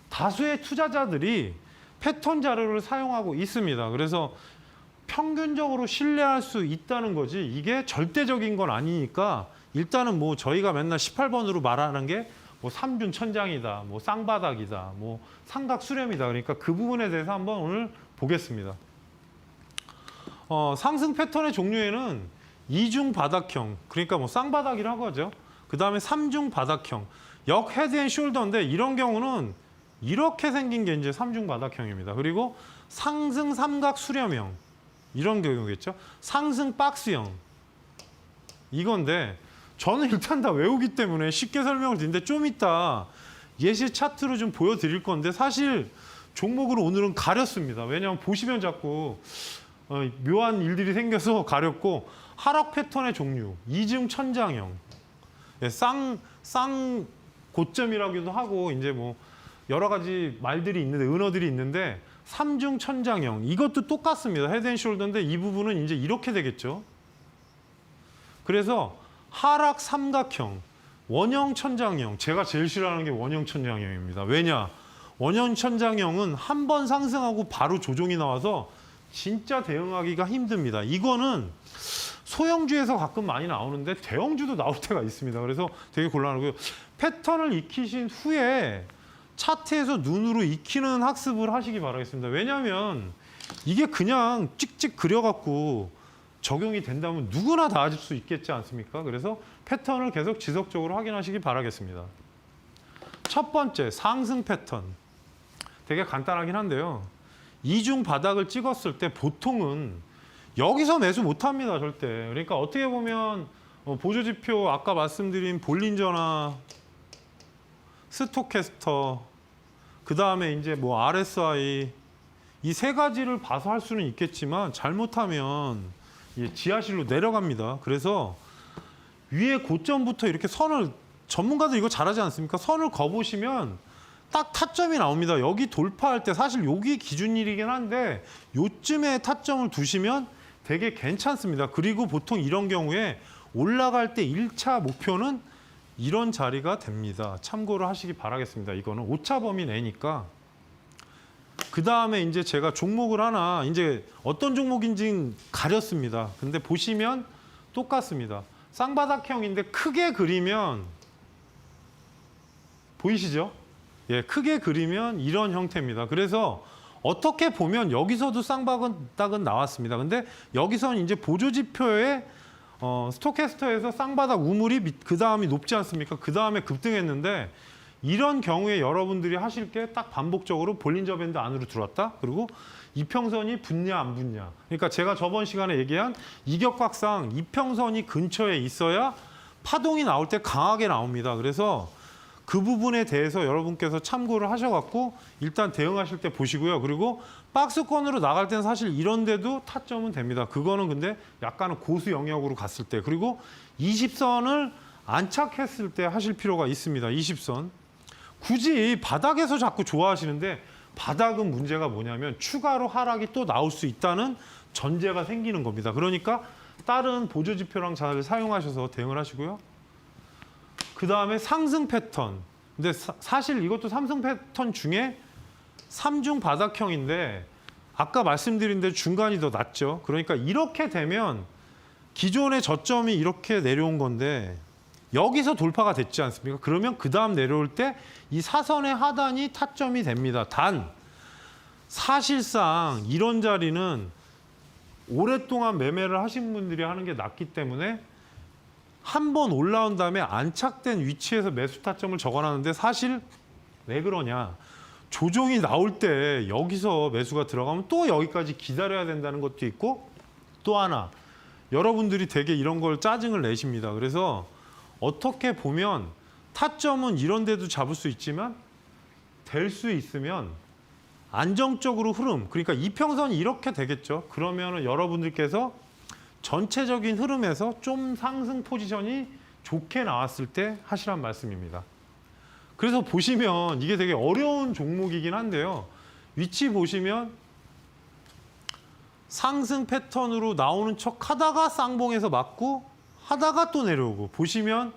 Speaker 1: 다수의 투자자들이 패턴 자료를 사용하고 있습니다. 그래서 평균적으로 신뢰할 수 있다는 거지 이게 절대적인 건 아니니까 일단은 뭐 저희가 맨날 18번으로 말하는 게 뭐 삼중 천장이다, 뭐 쌍바닥이다, 뭐 삼각 수렴이다. 그러니까 그 부분에 대해서 한번 오늘 보겠습니다. 상승 패턴의 종류에는 이중 바닥형, 그러니까 뭐 쌍바닥이라고 하죠. 그 다음에 삼중 바닥형, 역 헤드 앤 숄더인데 이런 경우는 이렇게 생긴 게 이제 삼중 바닥형입니다. 그리고 상승 삼각 수렴형, 이런 경우겠죠. 상승 박스형, 이건데 저는 일단 다 외우기 때문에 쉽게 설명을 드리는데 좀 이따 예시 차트로 좀 보여드릴 건데 사실 종목을 오늘은 가렸습니다. 왜냐하면 보시면 자꾸 묘한 일들이 생겨서 가렸고 하락 패턴의 종류, 이중 천장형, 쌍 고점이라기도 하고 이제 뭐 여러 가지 말들이 있는데 은어들이 있는데 삼중 천장형 이것도 똑같습니다. 헤드앤숄더인데 이 부분은 이제 이렇게 되겠죠. 그래서 하락 삼각형, 원형 천장형 제가 제일 싫어하는 게 원형 천장형입니다. 왜냐? 원형 천장형은 한 번 상승하고 바로 조정이 나와서 진짜 대응하기가 힘듭니다. 이거는 소형주에서 가끔 많이 나오는데 대형주도 나올 때가 있습니다. 그래서 되게 곤란하고요. 패턴을 익히신 후에 차트에서 눈으로 익히는 학습을 하시기 바라겠습니다. 왜냐하면 이게 그냥 찍찍 그려갖고 적용이 된다면 누구나 다 할 수 있겠지 않습니까? 그래서 패턴을 계속 지속적으로 확인하시기 바라겠습니다. 첫 번째, 상승 패턴. 되게 간단하긴 한데요. 이중 바닥을 찍었을 때 보통은 여기서 매수 못합니다, 절대. 그러니까 어떻게 보면 보조지표 아까 말씀드린 볼린저나 스톡캐스터, 그 다음에 이제 뭐 RSI 이 세 가지를 봐서 할 수는 있겠지만 잘못하면 지하실로 내려갑니다. 그래서 위에 고점부터 이렇게 선을 전문가들 이거 잘하지 않습니까? 선을 그어보시면 딱 타점이 나옵니다. 여기 돌파할 때 사실 여기 기준일이긴 한데 요쯤에 타점을 두시면 되게 괜찮습니다. 그리고 보통 이런 경우에 올라갈 때 1차 목표는 이런 자리가 됩니다. 참고를 하시기 바라겠습니다. 이거는 오차 범위 내니까. 그 다음에 이제 제가 종목을 하나 이제 어떤 종목인지 가렸습니다. 근데 보시면 똑같습니다. 쌍바닥형인데 크게 그리면 보이시죠? 예, 크게 그리면 이런 형태입니다. 그래서 어떻게 보면 여기서도 쌍바닥은 나왔습니다. 근데 여기서는 이제 보조지표에 스톡캐스터에서 쌍바닥 우물이 그 다음이 높지 않습니까? 그 다음에 급등했는데 이런 경우에 여러분들이 하실 게 딱 반복적으로 볼린저 밴드 안으로 들어왔다. 그리고 이평선이 붙냐 안 붙냐. 그러니까 제가 저번 시간에 얘기한 이격각상 이평선이 근처에 있어야 파동이 나올 때 강하게 나옵니다. 그래서 그 부분에 대해서 여러분께서 참고를 하셔갖고 일단 대응하실 때 보시고요. 그리고 박스권으로 나갈 때는 사실 이런 데도 타점은 됩니다. 그거는 근데 약간은 고수 영역으로 갔을 때. 그리고 20선을 안착했을 때 하실 필요가 있습니다. 20선. 굳이 바닥에서 자꾸 좋아하시는데 바닥은 문제가 뭐냐면 추가로 하락이 또 나올 수 있다는 전제가 생기는 겁니다. 그러니까 다른 보조지표랑 잘 사용하셔서 대응을 하시고요. 그 다음에 상승 패턴. 근데 사실 이것도 상승 패턴 중에 3중 바닥형인데 아까 말씀드린 대로 중간이 더 낮죠. 그러니까 이렇게 되면 기존의 저점이 이렇게 내려온 건데 여기서 돌파가 됐지 않습니까? 그러면 그 다음 내려올 때 이 사선의 하단이 타점이 됩니다. 단 사실상 이런 자리는 오랫동안 매매를 하신 분들이 하는 게 낫기 때문에 한 번 올라온 다음에 안착된 위치에서 매수 타점을 적어놨는데 사실 왜 그러냐. 조정이 나올 때 여기서 매수가 들어가면 또 여기까지 기다려야 된다는 것도 있고 또 하나 여러분들이 되게 이런 걸 짜증을 내십니다. 그래서 어떻게 보면 타점은 이런 데도 잡을 수 있지만 될 수 있으면 안정적으로 흐름, 그러니까 이평선이 이렇게 되겠죠. 그러면은 여러분들께서 전체적인 흐름에서 좀 상승 포지션이 좋게 나왔을 때 하시란 말씀입니다. 그래서 보시면 이게 되게 어려운 종목이긴 한데요. 위치 보시면 상승 패턴으로 나오는 척 하다가 쌍봉에서 맞고 하다가 또 내려오고 보시면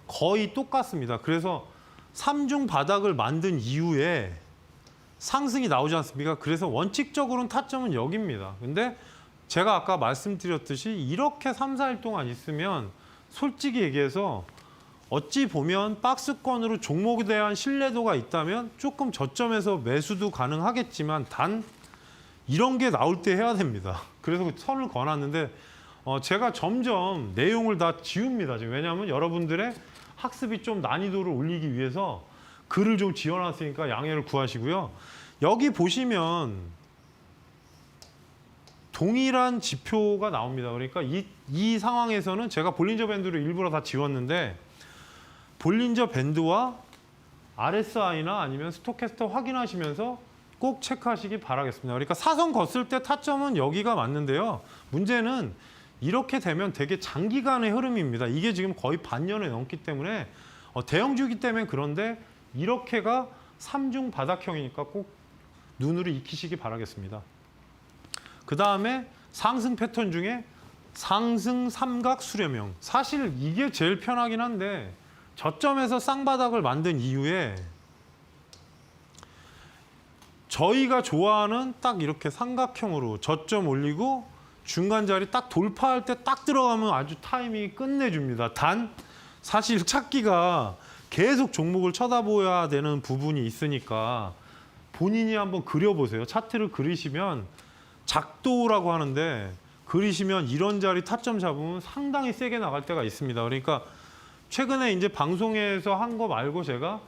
Speaker 1: 거의 똑같습니다. 그래서 3중 바닥을 만든 이후에 상승이 나오지 않습니까? 그래서 원칙적으로는 타점은 여기입니다. 근데 제가 아까 말씀드렸듯이 이렇게 3, 4일 동안 있으면 솔직히 얘기해서 어찌 보면 박스권으로 종목에 대한 신뢰도가 있다면 조금 저점에서 매수도 가능하겠지만 단 이런 게 나올 때 해야 됩니다. 그래서 선을 그어놨는데 제가 점점 내용을 다 지웁니다. 지금. 왜냐하면 여러분들의 학습이 좀 난이도를 올리기 위해서 글을 좀 지어놨으니까 양해를 구하시고요. 여기 보시면 동일한 지표가 나옵니다. 그러니까 이 상황에서는 제가 볼린저 밴드를 일부러 다 지웠는데 볼린저 밴드와 RSI나 아니면 스톡캐스터 확인하시면서 꼭 체크하시기 바라겠습니다. 그러니까 사선 걷을 때 타점은 여기가 맞는데요. 문제는 이렇게 되면 되게 장기간의 흐름입니다. 이게 지금 거의 반년을 넘기 때문에 대형주기 때문에 그런데 이렇게가 3중 바닥형이니까 꼭 눈으로 익히시기 바라겠습니다. 그 다음에 상승 패턴 중에 상승 삼각 수렴형. 사실 이게 제일 편하긴 한데 저점에서 쌍바닥을 만든 이후에 저희가 좋아하는 딱 이렇게 삼각형으로 저점 올리고 중간 자리 딱 돌파할 때 딱 들어가면 아주 타이밍이 끝내줍니다. 단 사실 찾기가 계속 종목을 쳐다보아야 되는 부분이 있으니까 본인이 한번 그려보세요. 차트를 그리시면 작도라고 하는데 그리시면 이런 자리 타점 잡으면 상당히 세게 나갈 때가 있습니다. 그러니까 최근에 이제 방송에서 한 거 말고 제가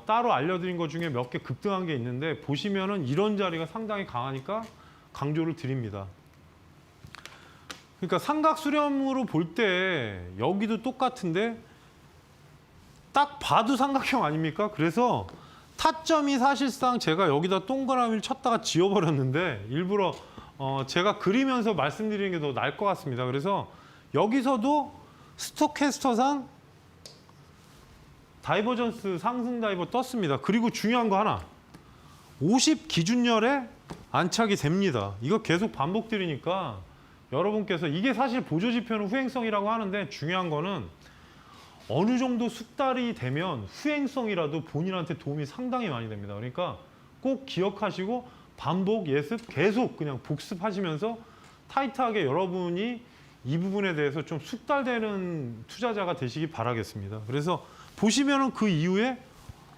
Speaker 1: 따로 알려드린 것 중에 몇 개 급등한 게 있는데 보시면은 이런 자리가 상당히 강하니까 강조를 드립니다. 그러니까 삼각 수렴으로 볼 때 여기도 똑같은데 딱 봐도 삼각형 아닙니까? 그래서 타점이 사실상 제가 여기다 동그라미를 쳤다가 지워버렸는데 일부러 제가 그리면서 말씀드리는 게 더 나을 것 같습니다. 그래서 여기서도 스톡캐스터상 다이버전스 상승 다이버 떴습니다. 그리고 중요한 거 하나. 50 기준열에 안착이 됩니다. 이거 계속 반복드리니까 여러분께서 이게 사실 보조지표는 후행성이라고 하는데 중요한 거는 어느 정도 숙달이 되면 후행성이라도 본인한테 도움이 상당히 많이 됩니다. 그러니까 꼭 기억하시고 반복, 예습 계속 그냥 복습하시면서 타이트하게 여러분이 이 부분에 대해서 좀 숙달되는 투자자가 되시기 바라겠습니다. 그래서 보시면은 그 이후에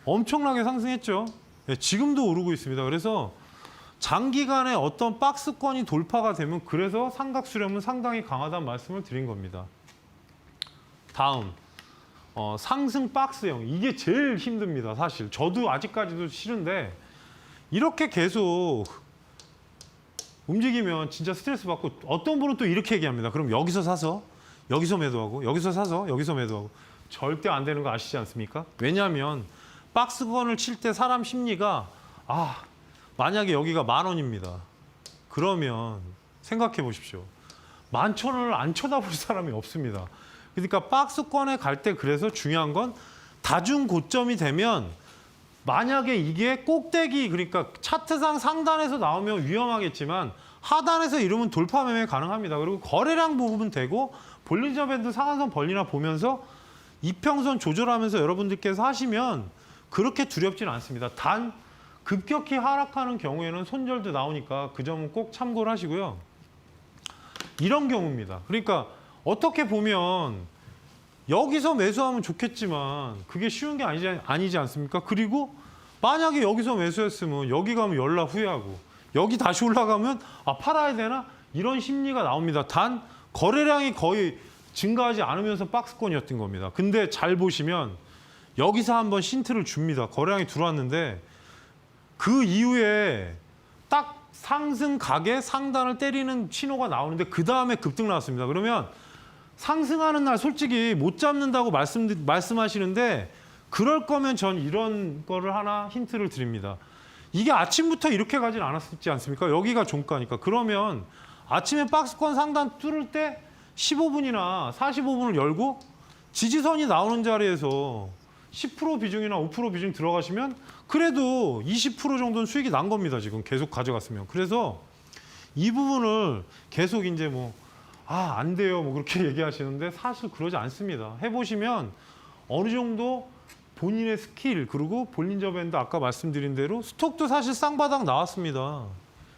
Speaker 1: 엄청나게 상승했죠. 네, 지금도 오르고 있습니다. 그래서 장기간에 어떤 박스권이 돌파가 되면 그래서 삼각 수렴은 상당히 강하다는 말씀을 드린 겁니다. 다음 상승 박스형. 이게 제일 힘듭니다. 사실 저도 아직까지도 싫은데 이렇게 계속 움직이면 진짜 스트레스 받고 어떤 분은 또 이렇게 얘기합니다. 그럼 여기서 사서 여기서 매도하고 여기서 사서 여기서 매도하고 절대 안 되는 거 아시지 않습니까? 왜냐하면 박스권을 칠 때 사람 심리가 만약에 여기가 10,000원입니다. 그러면 생각해 보십시오. 11,000원을 안 쳐다볼 사람이 없습니다. 그러니까 박스권에 갈 때 그래서 중요한 건 다중 고점이 되면 만약에 이게 꼭대기 그러니까 차트상 상단에서 나오면 위험하겠지만 하단에서 이러면 돌파 매매 가능합니다. 그리고 거래량 부분 되고 볼린저 밴드 상한선 벌리나 보면서 이평선 조절하면서 여러분들께서 하시면 그렇게 두렵진 않습니다. 단 급격히 하락하는 경우에는 손절도 나오니까 그 점은 꼭 참고를 하시고요. 이런 경우입니다. 그러니까 어떻게 보면 여기서 매수하면 좋겠지만 그게 쉬운 게 아니지 않습니까? 그리고 만약에 여기서 매수했으면 여기 가면 연락 후회하고 여기 다시 올라가면 팔아야 되나? 이런 심리가 나옵니다. 단 거래량이 거의 증가하지 않으면서 박스권이었던 겁니다. 근데 잘 보시면 여기서 한번 힌트를 줍니다. 거래량이 들어왔는데 그 이후에 딱 상승 가게 상단을 때리는 신호가 나오는데 그 다음에 급등 나왔습니다. 그러면 상승하는 날 솔직히 못 잡는다고 말씀하시는데 그럴 거면 전 이런 거를 하나 힌트를 드립니다. 이게 아침부터 이렇게 가진 않았지 않습니까? 여기가 종가니까. 그러면 아침에 박스권 상단 뚫을 때 15분이나 45분을 열고 지지선이 나오는 자리에서 10% 비중이나 5% 비중 들어가시면 그래도 20% 정도는 수익이 난 겁니다. 지금 계속 가져갔으면. 그래서 이 부분을 계속 이제 안 돼요. 그렇게 얘기하시는데 사실 그러지 않습니다. 해보시면 어느 정도 본인의 스킬 그리고 볼린저 밴드 아까 말씀드린 대로 스톡도 사실 쌍바닥 나왔습니다.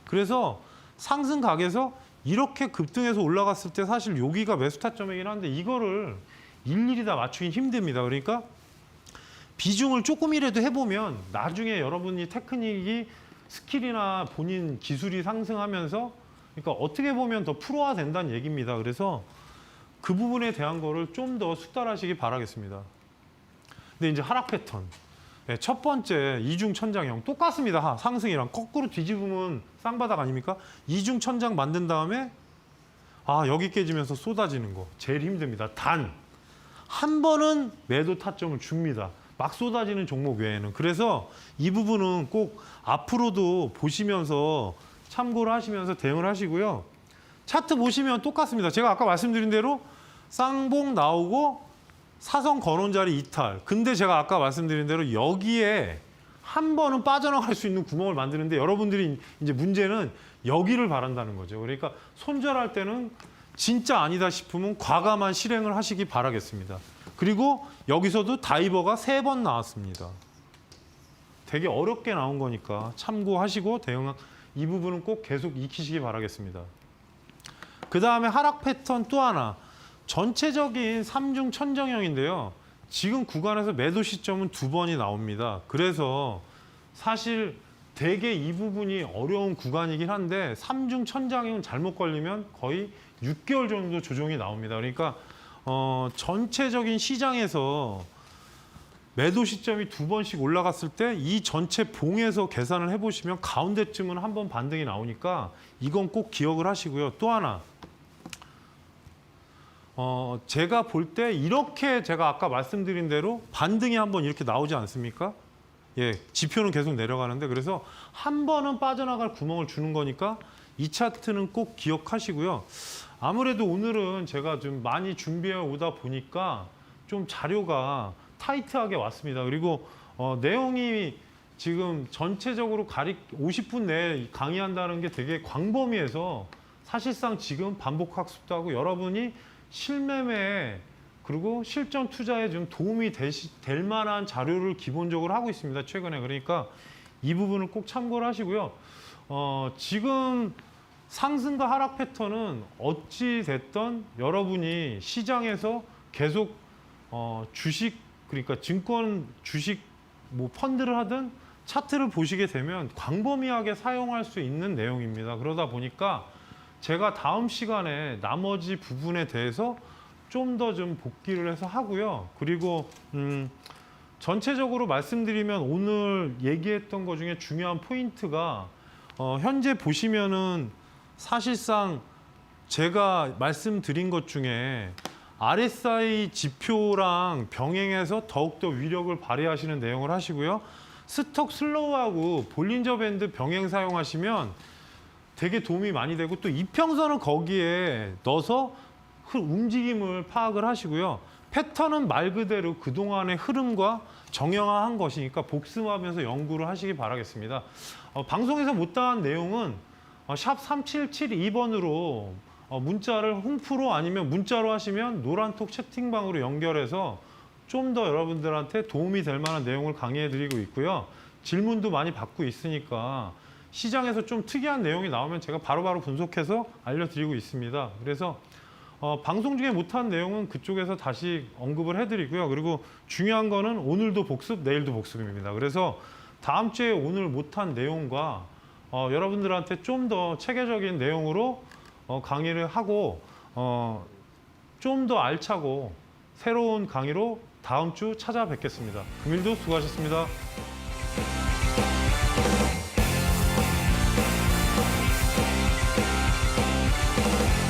Speaker 1: 그래서 상승 각에서 이렇게 급등해서 올라갔을 때 사실 여기가 매수 타점이긴 한데 이거를 일일이 다 맞추기 힘듭니다. 그러니까 비중을 조금이라도 해보면 나중에 여러분이 테크닉이 스킬이나 본인 기술이 상승하면서 그러니까 어떻게 보면 더 프로화 된다는 얘기입니다. 그래서 그 부분에 대한 거를 좀 더 숙달하시기 바라겠습니다. 근데 이제 하락 패턴. 네, 첫 번째 이중 천장형 똑같습니다. 상승이랑 거꾸로 뒤집으면 쌍바닥 아닙니까? 이중 천장 만든 다음에 여기 깨지면서 쏟아지는 거 제일 힘듭니다. 단 한 번은 매도 타점을 줍니다. 막 쏟아지는 종목 외에는. 그래서 이 부분은 꼭 앞으로도 보시면서 참고를 하시면서 대응을 하시고요. 차트 보시면 똑같습니다. 제가 아까 말씀드린 대로 쌍봉 나오고 사선 거론 자리 이탈. 근데 제가 아까 말씀드린 대로 여기에 한 번은 빠져나갈 수 있는 구멍을 만드는데 여러분들이 이제 문제는 여기를 바란다는 거죠. 그러니까 손절할 때는 진짜 아니다 싶으면 과감한 실행을 하시기 바라겠습니다. 그리고 여기서도 다이버가 3번 나왔습니다. 되게 어렵게 나온 거니까 참고하시고 대응 이 부분은 꼭 계속 익히시기 바라겠습니다. 그 다음에 하락 패턴 또 하나. 전체적인 3중 천정형인데요. 지금 구간에서 매도 시점은 2번이 나옵니다. 그래서 사실 되게 이 부분이 어려운 구간이긴 한데 3중 천장형은 잘못 걸리면 거의 6개월 정도 조정이 나옵니다. 그러니까 전체적인 시장에서 매도 시점이 2번씩 올라갔을 때 이 전체 봉에서 계산을 해보시면 가운데쯤은 한 번 반등이 나오니까 이건 꼭 기억을 하시고요. 또 하나 제가 볼 때 이렇게 제가 아까 말씀드린 대로 반등이 한번 이렇게 나오지 않습니까? 예, 지표는 계속 내려가는데 그래서 한 번은 빠져나갈 구멍을 주는 거니까 이 차트는 꼭 기억하시고요. 아무래도 오늘은 제가 좀 많이 준비해 오다 보니까 좀 자료가 타이트하게 왔습니다. 그리고 내용이 지금 전체적으로 50분 내에 강의한다는 게 되게 광범위해서 사실상 지금 반복 학습도 하고 여러분이 실매매 그리고 실전 투자에 좀 도움이 될 만한 자료를 기본적으로 하고 있습니다. 최근에. 그러니까 이 부분을 꼭 참고를 하시고요. 지금 상승과 하락 패턴은 어찌 됐던 여러분이 시장에서 계속 주식 그러니까 증권 주식 펀드를 하든 차트를 보시게 되면 광범위하게 사용할 수 있는 내용입니다. 그러다 보니까 제가 다음 시간에 나머지 부분에 대해서 좀 더 좀 복기를 해서 하고요. 그리고 전체적으로 말씀드리면 오늘 얘기했던 것 중에 중요한 포인트가 현재 보시면은 사실상 제가 말씀드린 것 중에 RSI 지표랑 병행해서 더욱더 위력을 발휘하시는 내용을 하시고요. 스톡 슬로우하고 볼린저 밴드 병행 사용하시면 되게 도움이 많이 되고 또 이평선은 거기에 넣어서 움직임을 파악을 하시고요. 패턴은 말 그대로 그동안의 흐름과 정형화한 것이니까 복습하면서 연구를 하시기 바라겠습니다. 방송에서 못다한 내용은 샵 3772번으로 문자를 홍프로 아니면 문자로 하시면 노란톡 채팅방으로 연결해서 좀 더 여러분들한테 도움이 될 만한 내용을 강의해 드리고 있고요. 질문도 많이 받고 있으니까 시장에서 좀 특이한 내용이 나오면 제가 바로바로 분석해서 알려드리고 있습니다. 그래서 방송 중에 못한 내용은 그쪽에서 다시 언급을 해드리고요. 그리고 중요한 거는 오늘도 복습, 내일도 복습입니다. 그래서 다음 주에 오늘 못한 내용과 여러분들한테 좀 더 체계적인 내용으로 강의를 하고 좀 더 알차고 새로운 강의로 다음 주 찾아뵙겠습니다. 금일도 수고하셨습니다.